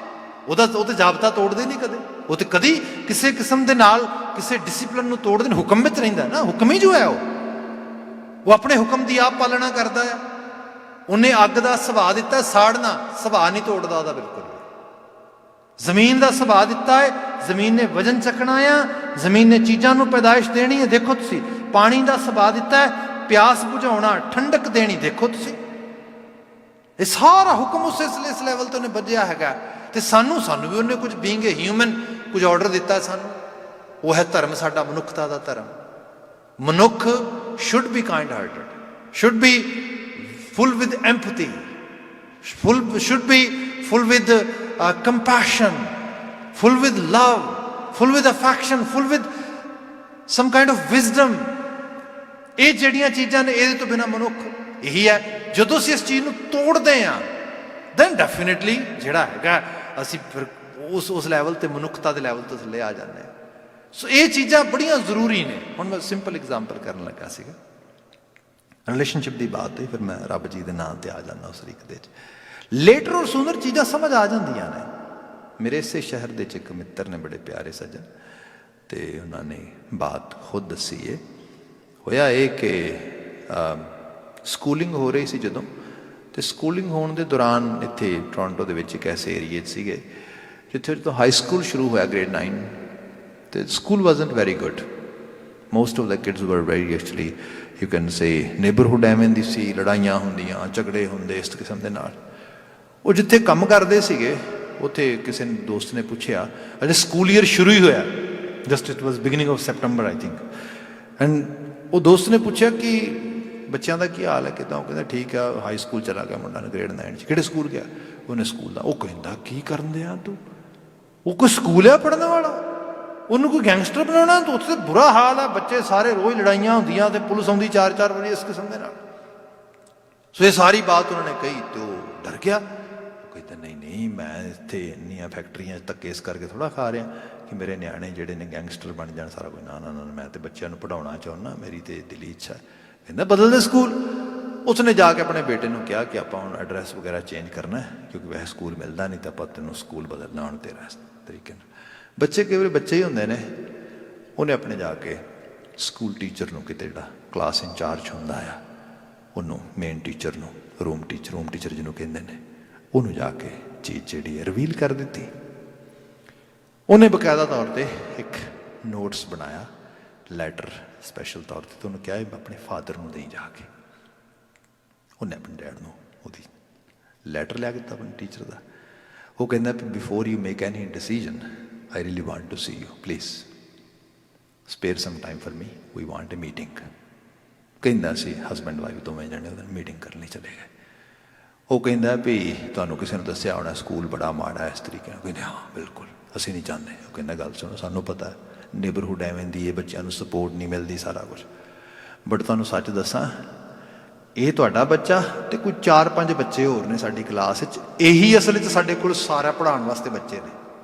ਉਹ ਤੇ ਜ਼ਾਬਤਾ ਤੋੜਦੇ ਨਹੀਂ ਕਦੇ, ਉਹ ਤੇ ਕਦੀ ਕਿਸੇ ਕਿਸਮ ਦੇ ਨਾਲ ਕਿਸੇ ਡਿਸਿਪਲਿਨ ਨੂੰ ਤੋੜਦੇ ਨਹੀਂ। ਹੁਕਮ ਵਿੱਚ ਰਹਿੰਦਾ ਨਾ, ਹੁਕਮ ਹੀ ਜੋ ਹੈ ਉਹ ਆਪਣੇ ਹੁਕਮ ਦੀ ਆਪ ਪਾਲਣਾ ਕਰਦਾ ਆ। ਉਹਨੇ ਅੱਗ ਦਾ ਸੁਭਾਅ ਦਿੱਤਾ, ਸਾੜਨਾ, ਸੁਭਾਅ ਨਹੀਂ ਤੋੜਦਾ ਉਹਦਾ ਬਿਲਕੁਲ। ਜ਼ਮੀਨ ਦਾ ਸੁਭਾਅ ਦਿੱਤਾ ਹੈ, ਜ਼ਮੀਨ ਨੇ ਵਜਨ ਚੱਕਣਾ ਆ, ਜ਼ਮੀਨ ਨੇ ਚੀਜ਼ਾਂ ਨੂੰ ਪੈਦਾਇਸ਼ ਦੇਣੀ ਹੈ। ਦੇਖੋ ਤੁਸੀਂ, ਪਾਣੀ ਦਾ ਸੁਭਾਅ ਦਿੱਤਾ ਹੈ, ਪਿਆਸ ਬੁਝਾਉਣਾ, ਠੰਡਕ ਦੇਣੀ। ਦੇਖੋ ਤੁਸੀਂ, ਇਹ ਸਾਰਾ ਹੁਕਮ ਇਸ ਲੈਵਲ ਤੇ ਉਹਨੇ ਬੱਝਿਆ ਹੈਗਾ। ਤੇ ਸਾਨੂੰ ਵੀ ਉਹਨੇ ਕੁਝ ਬੀਇੰਗ ਏ ਹਿਊਮਨ ਕੁਝ ਆਰਡਰ ਦਿੱਤਾ ਸਾਨੂੰ। ਉਹ ਹੈ ਧਰਮ ਸਾਡਾ, ਮਨੁੱਖਤਾ ਦਾ ਧਰਮ। ਮਨੁੱਖ should be kind hearted, should be full with empathy, should be full with compassion, full with love, full with affection, full with some kind of wisdom। ਇਹ ਜਿਹੜੀਆਂ ਚੀਜ਼ਾਂ ਨੇ, ਇਹਦੇ ਤੋਂ ਬਿਨਾਂ ਮਨੁੱਖ ਇਹੀ ਹੈ। ਜਦੋਂ ਅਸੀਂ ਇਸ ਚੀਜ਼ ਨੂੰ ਤੋੜਦੇ ਹਾਂ, ਦੈਨ ਡੈਫੀਨੇਟਲੀ ਜਿਹੜਾ ਹੈਗਾ ਅਸੀਂ ਫਿਰ ਉਸ ਲੈਵਲ ਤੇ, ਮਨੁੱਖਤਾ ਦੇ ਲੈਵਲ ਤੋਂ ਥੱਲੇ ਆ ਜਾਂਦੇ ਹਾਂ। ਸੋ ਇਹ ਚੀਜ਼ਾਂ ਬੜੀਆਂ ਜ਼ਰੂਰੀ ਨੇ। ਹੁਣ ਮੈਂ ਸਿੰਪਲ ਐਗਜ਼ਾਮਪਲ ਕਰਨ ਲੱਗਾ ਸੀਗਾ, ਰਿਲੇਸ਼ਨਸ਼ਿਪ ਦੀ ਬਾਤ ਹੋਈ, ਫਿਰ ਮੈਂ ਰੱਬ ਜੀ ਦੇ ਨਾਂ ਤੇ ਆ ਜਾਂਦਾ ਉਸ ਤਰੀਕੇ 'ਚ। ਲੇਟਰ ਔਰ ਸੂਨਰ ਚੀਜ਼ਾਂ ਸਮਝ ਆ ਜਾਂਦੀਆਂ ਨੇ। ਮੇਰੇ ਇਸੇ ਸ਼ਹਿਰ ਦੇ 'ਚ ਇੱਕ ਮਿੱਤਰ ਨੇ, ਬੜੇ ਪਿਆਰੇ ਸੱਜਣ, ਤੇ ਉਹਨਾਂ ਨੇ ਬਾਤ ਖੁਦ ਦੱਸੀ ਹੈ। ਹੋਇਆ ਇਹ ਕਿ ਸਕੂਲਿੰਗ ਹੋ ਰਹੀ ਸੀ ਜਦੋਂ, ਤੇ ਸਕੂਲਿੰਗ ਹੋਣ ਦੇ ਦੌਰਾਨ ਇੱਥੇ ਟੋਰਾਂਟੋ ਦੇ ਵਿੱਚ ਇੱਕ ਐਸੇ ਏਰੀਏ 'ਚ ਸੀਗੇ ਜਿੱਥੇ ਜਦੋਂ ਹਾਈ ਸਕੂਲ ਸ਼ੁਰੂ ਹੋਇਆ, ਗ੍ਰੇਡ 9, ਤੇ school wasn't very good. Most of the kids were very, actually you can say neighbourhood ਐਵੇਂ ਦੀ ਸੀ, ਲੜਾਈਆਂ ਹੁੰਦੀਆਂ, ਝਗੜੇ ਹੁੰਦੇ ਇਸ ਕਿਸਮ ਦੇ ਨਾਲ। ਉਹ ਜਿੱਥੇ ਕੰਮ ਕਰਦੇ ਸੀਗੇ, ਉੱਥੇ ਕਿਸੇ ਦੋਸਤ ਨੇ ਪੁੱਛਿਆ, ਅਜੇ ਸਕੂਲ ਈਅਰ ਸ਼ੁਰੂ ਹੀ ਹੋਇਆ, just it was beginning of September I think, and ਉਹ ਦੋਸਤ ਨੇ ਪੁੱਛਿਆ ਕਿ ਬੱਚਿਆਂ ਦਾ ਕੀ ਹਾਲ ਹੈ, ਕਿੱਦਾਂ? ਉਹ ਕਹਿੰਦਾ ਠੀਕ ਆ, ਹਾਈ ਸਕੂਲ ਚਲਾ ਗਿਆ ਮੁੰਡਾ, ਗ੍ਰੇਡ 9 'ਚ। ਕਿਹੜੇ ਸਕੂਲ ਗਿਆ? ਉਹਨੇ ਸਕੂਲ ਦਾ। ਉਹ ਕਹਿੰਦਾ ਕੀ ਕਰਨ ਦਿਆਂ ਤੂੰ? ਉਹ ਕੋਈ ਸਕੂਲ ਆ ਪੜ੍ਹਨ ਵਾਲਾ? ਉਹਨੂੰ ਕੋਈ ਗੈਂਗਸਟਰ ਬਣਾਉਣਾ? ਤੂੰ ਉੱਥੇ ਬੁਰਾ ਹਾਲ ਆ, ਬੱਚੇ ਸਾਰੇ ਰੋਜ਼ ਲੜਾਈਆਂ ਹੁੰਦੀਆਂ, ਤੇ ਪੁਲਿਸ ਆਉਂਦੀ 4-4 ਵਾਰੀ ਇਸ ਕਿਸਮ ਦੇ ਨਾਲ। ਸੋ ਇਹ ਸਾਰੀ ਬਾਤ ਉਹਨਾਂ ਨੇ ਕਹੀ ਤੇ ਉਹ ਡਰ ਗਿਆ। ਉਹ ਕਹਿੰਦਾ ਨਹੀਂ, ਮੈਂ ਇੱਥੇ ਇੰਨੀਆਂ ਫੈਕਟਰੀਆਂ 'ਚ ਧੱਕੇ ਇਸ ਕਰਕੇ ਥੋੜ੍ਹਾ ਖਾ ਰਿਹਾ ਕਿ ਮੇਰੇ ਨਿਆਣੇ ਜਿਹੜੇ ਨੇ ਗੈਂਗਸਟਰ ਬਣ ਜਾਣ ਸਾਰਾ ਕੁਝ। ਨਾ, ਮੈਂ ਤੇ ਬੱਚਿਆਂ ਨੂੰ ਪੜ੍ਹਾਉਣਾ ਚਾਹੁੰਦਾ, ਮੇਰੀ ਤੇ ਦਿਲੀ ਇੱਛਾ। ਕਹਿੰਦਾ ਬਦਲ ਦੇ ਸਕੂਲ। ਉਸਨੇ ਜਾ ਕੇ ਆਪਣੇ ਬੇਟੇ ਨੂੰ ਕਿਹਾ ਕਿ ਆਪਾਂ ਹੁਣ ਐਡਰੈਸ ਵਗੈਰਾ ਚੇਂਜ ਕਰਨਾ, ਕਿਉਂਕਿ ਵੈਸੇ ਸਕੂਲ ਮਿਲਦਾ ਨਹੀਂ, ਤਾਂ ਆਪਾਂ ਤੈਨੂੰ ਸਕੂਲ ਬਦਲਣਾ ਹੁਣ ਤੇਰਾ ਇਸ ਤਰੀਕੇ ਨਾਲ। ਬੱਚੇ ਕਈ ਵਾਰੀ ਬੱਚੇ ਹੀ ਹੁੰਦੇ ਨੇ। ਉਹਨੇ ਆਪਣੇ ਜਾ ਕੇ ਸਕੂਲ ਟੀਚਰ ਨੂੰ, ਕਿਤੇ ਜਿਹੜਾ ਕਲਾਸ ਇੰਚਾਰਜ ਹੁੰਦਾ ਆ, ਉਹਨੂੰ, ਮੇਨ ਟੀਚਰ ਨੂੰ, ਰੂਮ ਟੀਚਰ ਜਿਹਨੂੰ ਕਹਿੰਦੇ ਨੇ, ਉਹਨੂੰ ਜਾ ਕੇ ਚੀਜ਼ ਜਿਹੜੀ ਹੈ ਰਿਵੀਲ ਕਰ ਦਿੱਤੀ। ਉਹਨੇ ਬਕਾਇਦਾ ਤੌਰ 'ਤੇ ਇੱਕ ਨੋਟਸ ਬਣਾਇਆ, ਲੈਟਰ ਸਪੈਸ਼ਲ ਤੌਰ 'ਤੇ, ਉਹਨੂੰ ਕਿਹਾ ਆਪਣੇ ਫਾਦਰ ਨੂੰ ਦੇਈ ਜਾ ਕੇ। ਉਹਨੇ ਆਪਣੇ ਡੈਡ ਨੂੰ ਉਹਦੀ ਲੈਟਰ ਲਿਆ ਕੇ ਦਿੱਤਾ ਆਪਣੇ ਟੀਚਰ ਦਾ। ਉਹ ਕਹਿੰਦਾ before you make any decision, I really want to see you, please spare some time for me, we want a meeting. ਕਹਿੰਦਾ ਸੀ ਹਸਬੈਂਡ ਵਾਈਫ ਦੋਵੇਂ ਜਣੇ ਉਹਦੇ ਮੀਟਿੰਗ ਕਰਨ ਲਈ ਚਲੇ ਗਏ। ਉਹ ਕਹਿੰਦਾ ਵੀ ਤੁਹਾਨੂੰ ਕਿਸੇ ਨੂੰ ਦੱਸਿਆ ਹੋਣਾ ਸਕੂਲ ਬੜਾ ਮਾੜਾ ਇਸ ਤਰੀਕੇ ਨਾਲ। ਕਹਿੰਦੇ ਹਾਂ ਬਿਲਕੁਲ, ਅਸੀਂ ਨਹੀਂ ਚਾਹੁੰਦੇ। ਉਹ ਕਹਿੰਦਾ ਗੱਲ ਸੁਣੋ, ਸਾਨੂੰ ਪਤਾ ਨੇਬਰਹੁੱਡ ਐਵੇਂ ਦੀ ਹੈ, ਬੱਚਿਆਂ ਨੂੰ ਸਪੋਰਟ ਨਹੀਂ ਮਿਲਦੀ, ਸਾਰਾ ਕੁਝ, ਬਟ ਤੁਹਾਨੂੰ ਸੱਚ ਦੱਸਾਂ, ਇਹ ਤੁਹਾਡਾ ਬੱਚਾ ਅਤੇ ਕੋਈ 4-5 ਬੱਚੇ ਹੋਰ ਨੇ ਸਾਡੀ ਕਲਾਸ ਵਿੱਚ, ਇਹੀ ਅਸਲ ਵਿੱਚ ਸਾਡੇ ਕੋਲ ਸਾਰਾ ਪੜ੍ਹਾਉਣ ਵਾਸਤੇ ਬੱਚੇ ਨੇ,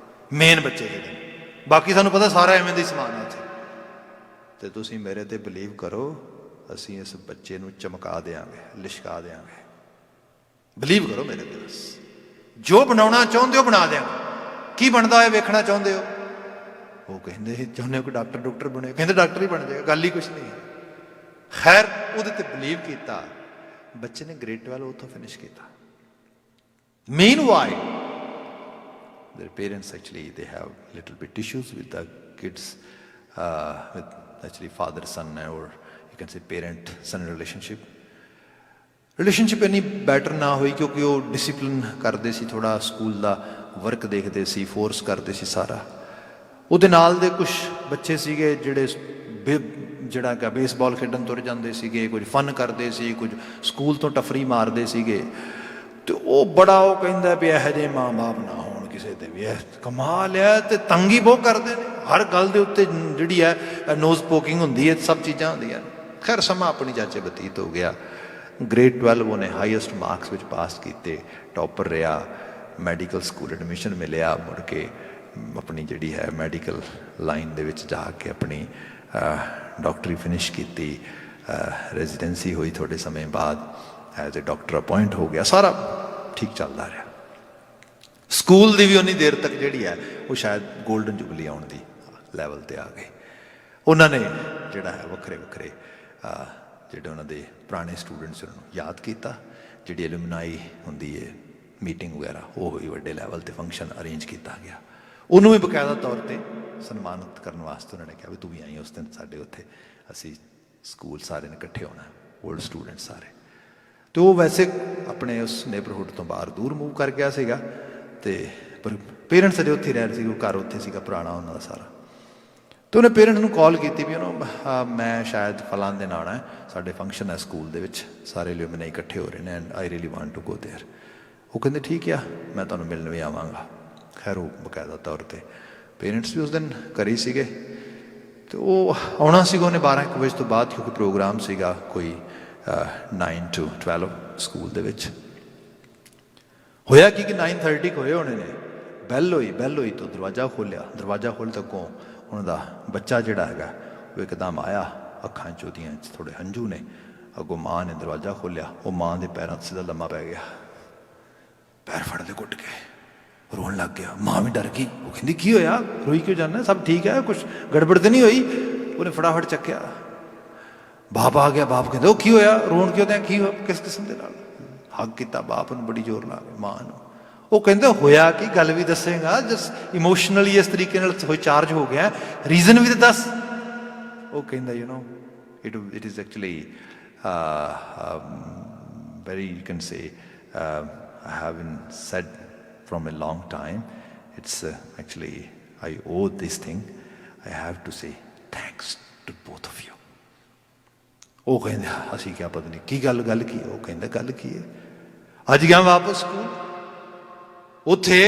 ਮੇਨ ਬੱਚੇ ਜਿਹੜੇ, ਬਾਕੀ ਸਾਨੂੰ ਪਤਾ ਸਾਰਾ ਐਵੇਂ ਦਾ ਹੀ ਸਮਾਨ ਹੈ ਇੱਥੇ। ਅਤੇ ਤੁਸੀਂ ਮੇਰੇ 'ਤੇ ਬਿਲੀਵ ਕਰੋ, ਅਸੀਂ ਇਸ ਬੱਚੇ ਨੂੰ ਚਮਕਾ ਦਿਆਂਗੇ, ਲਿਸ਼ਕਾ ਦਿਆਂਗੇ। ਬਿਲੀਵ ਕਰੋ ਮੇਰੇ 'ਤੇ, ਬਸ ਜੋ ਬਣਾਉਣਾ ਚਾਹੁੰਦੇ ਹੋ ਬਣਾ ਦਿਆਂਗੇ। ਕੀ ਬਣਦਾ ਹੈ ਵੇਖਣਾ ਚਾਹੁੰਦੇ ਹੋ? ਉਹ ਕਹਿੰਦੇ ਚਾਹੁੰਦੇ ਹੋ ਕਿ ਡਾਕਟਰ ਬਣੇ? ਕਹਿੰਦੇ ਡਾਕਟਰ ਹੀ ਬਣ ਜਾਏਗਾ, ਗੱਲ ਹੀ ਕੁਛ ਨਹੀਂ। ਖੈਰ ਉਹਦੇ 'ਤੇ ਬਿਲੀਵ ਕੀਤਾ, ਬੱਚੇ ਨੇ ਗ੍ਰੇਡ 12 ਉੱਥੋਂ ਫਿਨਿਸ਼ ਕੀਤਾ। Meanwhile, their parents actually, they have little bit issues with the kids, with actually father-son, or you can say parent-son relationship ਇੰਨੀ ਬੈਟਰ ਨਾ ਹੋਈ, ਕਿਉਂਕਿ ਉਹ ਡਿਸਿਪਲਿਨ ਕਰਦੇ ਸੀ, ਥੋੜ੍ਹਾ ਸਕੂਲ ਦਾ ਵਰਕ ਦੇਖਦੇ ਸੀ, ਫੋਰਸ ਕਰਦੇ ਸੀ ਸਾਰਾ। ਉਹਦੇ ਨਾਲ ਦੇ ਕੁਛ ਬੱਚੇ ਸੀਗੇ ਜਿਹੜਾ ਕਿ ਬੇਸਬਾਲ ਖੇਡਣ ਤੁਰ ਜਾਂਦੇ ਸੀਗੇ, ਕੁਝ ਫਨ ਕਰਦੇ ਸੀ, ਕੁਝ ਸਕੂਲ ਤੋਂ ਟਫਰੀ ਮਾਰਦੇ ਸੀਗੇ। ਅਤੇ ਉਹ ਬੜਾ ਉਹ ਕਹਿੰਦਾ ਵੀ ਇਹੋ ਜਿਹੇ ਮਾਂ ਬਾਪ ਨਾ ਹੋਣ ਕਿਸੇ ਦੇ ਵੀ, ਇਹ ਕਮਾਲ ਹੈ। ਅਤੇ ਤੰਗੀ ਬਹੁਤ ਕਰਦੇ ਨੇ ਹਰ ਗੱਲ ਦੇ ਉੱਤੇ, ਜਿਹੜੀ ਹੈ ਨੋਜ਼ ਪੋਕਿੰਗ ਹੁੰਦੀ ਹੈ, ਸਭ ਚੀਜ਼ਾਂ ਹੁੰਦੀਆਂ। ਖੈਰ ਸਮਾਂ ਆਪਣੀ ਚਾਚੇ ਬਤੀਤ ਹੋ ਗਿਆ। ਗ੍ਰੇਡ 12 ਉਹਨੇ ਹਾਈਐਸਟ ਮਾਰਕਸ ਵਿੱਚ ਪਾਸ ਕੀਤੇ, ਟੋਪਰ ਰਿਹਾ, ਮੈਡੀਕਲ ਸਕੂਲ ਐਡਮਿਸ਼ਨ ਮਿਲਿਆ, ਮੁੜ ਕੇ ਆਪਣੀ ਜਿਹੜੀ ਹੈ ਮੈਡੀਕਲ ਲਾਈਨ ਦੇ ਵਿੱਚ ਜਾ ਕੇ ਆਪਣੀ ਡਾਕਟਰੀ ਫਿਨਿਸ਼ ਕੀਤੀ, ਰੈਜ਼ੀਡੈਂਸੀ ਹੋਈ ਥੋੜ੍ਹੇ ਸਮੇਂ ਬਾਅਦ, ਐਜ਼ ਏ ਡਾਕਟਰ ਅਪੋਇੰਟ ਹੋ ਗਿਆ, ਸਾਰਾ ਠੀਕ ਚੱਲਦਾ ਰਿਹਾ। ਸਕੂਲ ਦੀ ਵੀ ਉਨੀ ਦੇਰ ਤੱਕ ਜਿਹੜੀ ਹੈ ਉਹ ਸ਼ਾਇਦ ਗੋਲਡਨ ਜੁਬਲੀ ਆਉਣ ਦੀ ਲੈਵਲ 'ਤੇ ਆ ਗਏ। ਉਹਨਾਂ ਨੇ ਜਿਹੜਾ ਹੈ ਵੱਖਰੇ ਜਿਹੜੇ ਉਹਨਾਂ ਦੇ ਪੁਰਾਣੇ ਸਟੂਡੈਂਟਸ ਉਹਨਾਂ ਨੂੰ ਯਾਦ ਕੀਤਾ, ਜਿਹੜੀ ਐਲੂਮਨਾਈ ਹੁੰਦੀ ਹੈ ਮੀਟਿੰਗ ਵਗੈਰਾ, ਉਹ ਹੋਈ ਵੱਡੇ ਲੈਵਲ 'ਤੇ ਫੰਕਸ਼ਨ ਅਰੇਂਜ ਕੀਤਾ ਗਿਆ। ਉਹਨੂੰ ਵੀ ਬਕਾਇਦਾ ਤੌਰ 'ਤੇ ਸਨਮਾਨਿਤ ਕਰਨ ਵਾਸਤੇ ਉਹਨਾਂ ਨੇ ਕਿਹਾ ਵੀ ਤੂੰ ਵੀ ਆਈ ਉਸ ਦਿਨ ਸਾਡੇ ਉੱਥੇ, ਅਸੀਂ ਸਕੂਲ ਸਾਰੇ ਨੇ ਇਕੱਠੇ ਹੋਣਾ, ਓਲਡ ਸਟੂਡੈਂਟ ਸਾਰੇ। ਅਤੇ ਉਹ ਵੈਸੇ ਆਪਣੇ ਉਸ ਨੇਬਰਹੁੱਡ ਤੋਂ ਬਾਹਰ ਦੂਰ ਮੂਵ ਕਰ ਗਿਆ ਸੀਗਾ, ਅਤੇ ਪਰ ਪੇਰੈਂਟਸ ਅਜੇ ਉੱਥੇ ਹੀ ਰਹਿ ਰਹੇ ਸੀ, ਉਹ ਘਰ ਉੱਥੇ ਸੀਗਾ ਪੁਰਾਣਾ ਉਹਨਾਂ ਦਾ ਸਾਰਾ। ਅਤੇ ਉਹਨੇ ਪੇਰੈਂਟਸ ਨੂੰ ਕਾਲ ਕੀਤੀ ਵੀ ਮੈਂ ਸ਼ਾਇਦ ਫਲਾਣ ਦਿਨ ਆਉਣਾ, ਸਾਡੇ ਫੰਕਸ਼ਨ ਹੈ ਸਕੂਲ ਦੇ ਵਿੱਚ, ਸਾਰੇ ਐਲੂਮਨਾਈ ਇਕੱਠੇ ਹੋ ਰਹੇ ਨੇ, and I really want to go there. ਉਹ ਕਹਿੰਦੇ ਠੀਕ ਆ, ਮੈਂ ਤੁਹਾਨੂੰ ਮਿਲਣ ਵੀ ਆਵਾਂਗਾ। ਖੈਰ ਉਹ ਬਕਾਇਦਾ ਤੌਰ 'ਤੇ ਪੇਰੈਂਟਸ ਵੀ ਉਸ ਦਿਨ ਘਰੇ ਸੀਗੇ, ਅਤੇ ਉਹ ਆਉਣਾ ਸੀਗਾ ਉਹਨੇ 12-1 ਵਜੇ ਤੋਂ ਬਾਅਦ, ਕਿਉਂਕਿ ਪ੍ਰੋਗਰਾਮ ਸੀਗਾ ਕੋਈ 9 to 12 ਸਕੂਲ ਦੇ ਵਿੱਚ। ਹੋਇਆ ਕਿ 9:30 ਹੋਏ ਹੋਣੇ ਨੇ, ਬੈਲ ਹੋਈ ਤਾਂ ਦਰਵਾਜ਼ਾ ਖੋਲ੍ਹਿਆ ਤਾਂ ਅੱਗੋਂ ਉਹਨਾਂ ਦਾ ਬੱਚਾ ਜਿਹੜਾ ਹੈਗਾ ਉਹ ਇੱਕਦਮ ਆਇਆ, ਅੱਖਾਂ 'ਚ ਉਹਦੀਆਂ ਥੋੜ੍ਹੇ ਹੰਝੂ ਨੇ। ਅੱਗੋਂ ਮਾਂ ਨੇ ਦਰਵਾਜ਼ਾ ਖੋਲ੍ਹਿਆ, ਉਹ ਮਾਂ ਦੇ ਪੈਰਾਂ 'ਤੇ ਸਿੱਧਾ ਲੰਮਾ ਪੈ ਗਿਆ, ਪੈਰ ਫੜ ਕੇ ਘੁੱਟ ਕੇ ਰੋਣ ਲੱਗ ਗਿਆ। ਮਾਂ ਵੀ ਡਰ ਗਈ, ਉਹ ਕਹਿੰਦੀ ਕੀ ਹੋਇਆ, ਰੋਈ ਕਿਉਂ ਜਾਂਦਾ, ਸਭ ਠੀਕ ਹੈ, ਕੁਛ ਗੜਬੜ ਤਾਂ ਨਹੀਂ ਹੋਈ? ਉਹਨੇ ਫਟਾਫਟ ਚੱਕਿਆ, ਬਾਪ ਆ ਗਿਆ। ਬਾਪ ਕਹਿੰਦਾ ਉਹ ਕੀ ਹੋਇਆ, ਰੋਣ ਕਿਉਂ ਦਿਆਂ, ਕੀ ਹੋਇਆ, ਕਿਸ ਕਿਸਮ ਦੇ ਨਾਲ? ਹੱਗ ਕੀਤਾ ਬਾਪ ਨੂੰ ਬੜੀ ਜ਼ੋਰ ਲਾ ਕੇ, ਮਾਂ ਨੂੰ। ਉਹ ਕਹਿੰਦਾ ਹੋਇਆ ਕੀ, ਗੱਲ ਵੀ ਦੱਸੇਗਾ, ਜਸ ਇਮੋਸ਼ਨਲੀ ਇਸ ਤਰੀਕੇ ਨਾਲ ਹੋਈ ਚਾਰਜ ਹੋ ਗਿਆ, ਰੀਜ਼ਨ ਵੀ ਤਾਂ ਦੱਸ। ਉਹ ਕਹਿੰਦਾ it is actually very, you can say, I haven't said from a long time. It's actually, I owe this thing. I have to say thanks to both of you. ਉਹ ਕਹਿੰਦਾ ਅਸੀਂ ਕਿਹਾ ਪਤਾ ਨਹੀਂ ਕੀ ਗੱਲ ਕੀ? ਉਹ ਕਹਿੰਦਾ ਗੱਲ ਕੀ ਹੈ, ਅੱਜ ਗਿਆ ਵਾਪਸ ਸਕੂਲ, ਉੱਥੇ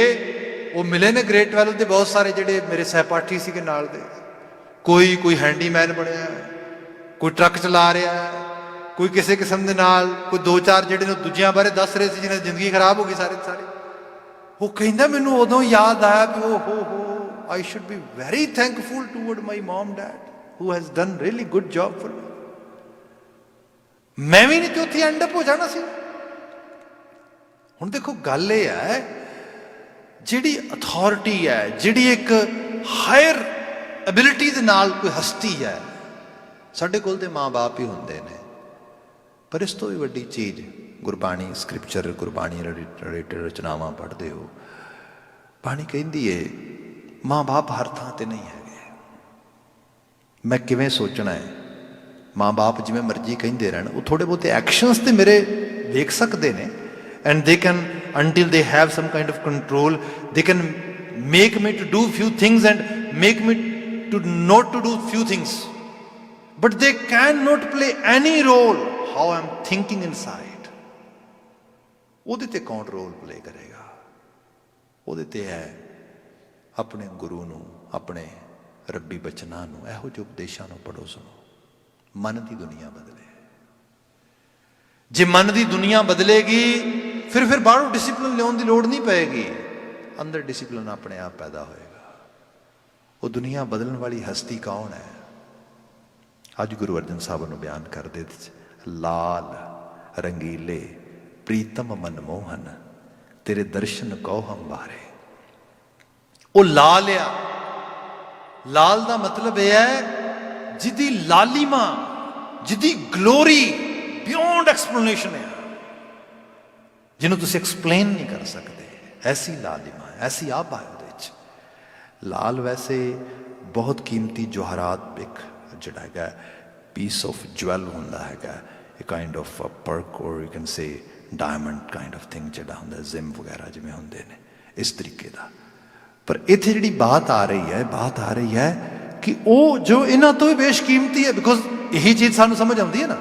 ਉਹ ਮਿਲੇ ਨੇ ਗ੍ਰੇਡ 12 ਦੇ ਬਹੁਤ ਸਾਰੇ ਜਿਹੜੇ ਮੇਰੇ ਸਹਿਪਾਠੀ ਸੀਗੇ ਨਾਲ ਦੇ। ਕੋਈ ਹੈਂਡੀਮੈਨ ਬਣਿਆ, ਕੋਈ ਟਰੱਕ ਚਲਾ ਰਿਹਾ, ਕੋਈ ਕਿਸੇ ਕਿਸਮ ਦੇ ਨਾਲ, ਕੋਈ 2-4 ਜਿਹੜੇ ਨੇ ਦੂਜਿਆਂ ਬਾਰੇ ਦੱਸ ਰਹੇ ਸੀ ਜਿਹਨਾਂ ਦੀ ਜ਼ਿੰਦਗੀ ਖਰਾਬ ਹੋ ਗਈ ਸਾਰੇ। ਉਹ ਕਹਿੰਦਾ ਮੈਨੂੰ ਉਦੋਂ ਯਾਦ ਆਇਆ ਵੀ ਹੋ I should be very thankful toward my mom dad who has done really good job for me. ਮੈਂ ਵੀ ਨਹੀਂ ਤੇ ਉੱਥੇ ਐਂਡ ਅਪ ਹੋ ਜਾਣਾ ਸੀ। ਹੁਣ ਦੇਖੋ ਗੱਲ ਇਹ ਹੈ, ਜਿਹੜੀ ਅਥਾਰਟੀ ਹੈ, ਜਿਹੜੀ ਇੱਕ ਹਾਇਰ ਐਬਿਲਿਟੀ ਦੇ ਨਾਲ ਕੋਈ ਹਸਤੀ ਹੈ, ਸਾਡੇ ਕੋਲ ਤੇ ਮਾਂ ਬਾਪ ਹੀ ਹੁੰਦੇ ਨੇ। ਪਰ ਇਸ ਤੋਂ ਵੀ ਵੱਡੀ ਚੀਜ਼ ਗੁਰਬਾਣੀ, ਸਕ੍ਰਿਪਚਰ, ਗੁਰਬਾਣੀ ਰਿਲੇਟਡ ਰਚਨਾਵਾਂ ਪੜ੍ਹਦੇ ਹੋ, ਬਾਣੀ ਕਹਿੰਦੀ ਏ ਮਾਂ ਬਾਪ ਹਰ ਥਾਂ 'ਤੇ ਨਹੀਂ ਹੈਗੇ। ਮੈਂ ਕਿਵੇਂ ਸੋਚਣਾ ਹੈ, ਮਾਂ ਬਾਪ ਜਿਵੇਂ ਮਰਜ਼ੀ ਕਹਿੰਦੇ ਰਹਿਣ, ਉਹ ਥੋੜ੍ਹੇ ਬਹੁਤੇ ਐਕਸ਼ਨਸ ਤੇ ਮੇਰੇ ਵੇਖ ਸਕਦੇ ਨੇ, and they can until they have some kind of control, they can make me to do few things and make me to not to do few things, but they cannot play any role how I am thinking inside. ਉਹਦੇ ਤੇ ਕੌਣ ਰੋਲ ਪਲੇ ਕਰੇਗਾ? ਉਹਦੇ ਤੇ ਹੈ ਆਪਣੇ ਗੁਰੂ ਨੂੰ, ਆਪਣੇ ਰੱਬੀ ਬਚਨਾਂ ਨੂੰ, ਇਹੋ ਜਿਹੇ ਉਪਦੇਸ਼ਾਂ ਨੂੰ ਪੜ੍ਹੋ, ਸੁਣੋ। ਮਨ ਦੀ ਦੁਨੀਆ ਬਦਲੇ। ਜੇ ਮਨ ਦੀ ਦੁਨੀਆ ਬਦਲੇਗੀ ਫਿਰ ਬਾਹਰੋਂ ਡਿਸਿਪਲਿਨ ਲਿਆਉਣ ਦੀ ਲੋੜ ਨਹੀਂ ਪਏਗੀ, ਅੰਦਰ ਡਿਸਿਪਲਿਨ ਆਪਣੇ ਆਪ ਪੈਦਾ ਹੋਏਗਾ। ਉਹ ਦੁਨੀਆ ਬਦਲਣ ਵਾਲੀ ਹਸਤੀ ਕੌਣ ਹੈ? ਅੱਜ ਗੁਰੂ ਅਰਜਨ ਸਾਹਿਬ ਨੂੰ ਬਿਆਨ ਕਰਦੇ, ਲਾਲ ਰੰਗੀਲੇ ਪ੍ਰੀਤਮ ਮਨਮੋਹਨ ਤੇਰੇ ਦਰਸ਼ਨ ਕਉ ਹੰਬਾਰੇ। ਉਹ ਲਾਲ ਆ। ਲਾਲ ਦਾ ਮਤਲਬ ਇਹ ਹੈ ਜਿਹਦੀ ਲਾਲੀਮਾ, ਜਿਹਦੀ ਗਲੋਰੀ ਬਿਯੋਂਡ ਐਕਸਪਲੇਨੇਸ਼ਨ ਹੈ, ਜਿਹਨੂੰ ਤੁਸੀਂ ਐਕਸਪਲੇਨ ਨਹੀਂ ਕਰ ਸਕਦੇ। ਐਸੀ ਲਾਲੀਮਾ, ਐਸੀ ਆਭਾ ਹੈ ਉਹਦੇ 'ਚ। ਲਾਲ ਵੈਸੇ ਬਹੁਤ ਕੀਮਤੀ ਜਵਾਹਰਾਤ, ਇੱਕ ਜਿਹੜਾ ਹੈਗਾ ਪੀਸ ਆਫ ਜਵੈਲ ਹੁੰਦਾ ਹੈਗਾ, ਇਹ ਕਾਈਂਡ ਆਫ ਪਰਕ ਔਰ you can say diamond kind of thing ਜਿਹੜਾ ਹੁੰਦਾ, ਜ਼ਿਮ ਵਗੈਰਾ ਜਿਵੇਂ ਹੁੰਦੇ ਨੇ, ਇਸ ਤਰੀਕੇ ਦਾ। ਪਰ ਇੱਥੇ ਜਿਹੜੀ ਬਾਤ ਆ ਰਹੀ ਹੈ ਕਿ ਉਹ ਜੋ ਇਹਨਾਂ ਤੋਂ ਵੀ ਬੇਸ਼ਕੀਮਤੀ ਹੈ, ਬਿਕੋਜ਼ ਇਹੀ ਚੀਜ਼ ਸਾਨੂੰ ਸਮਝ ਆਉਂਦੀ ਹੈ ਨਾ।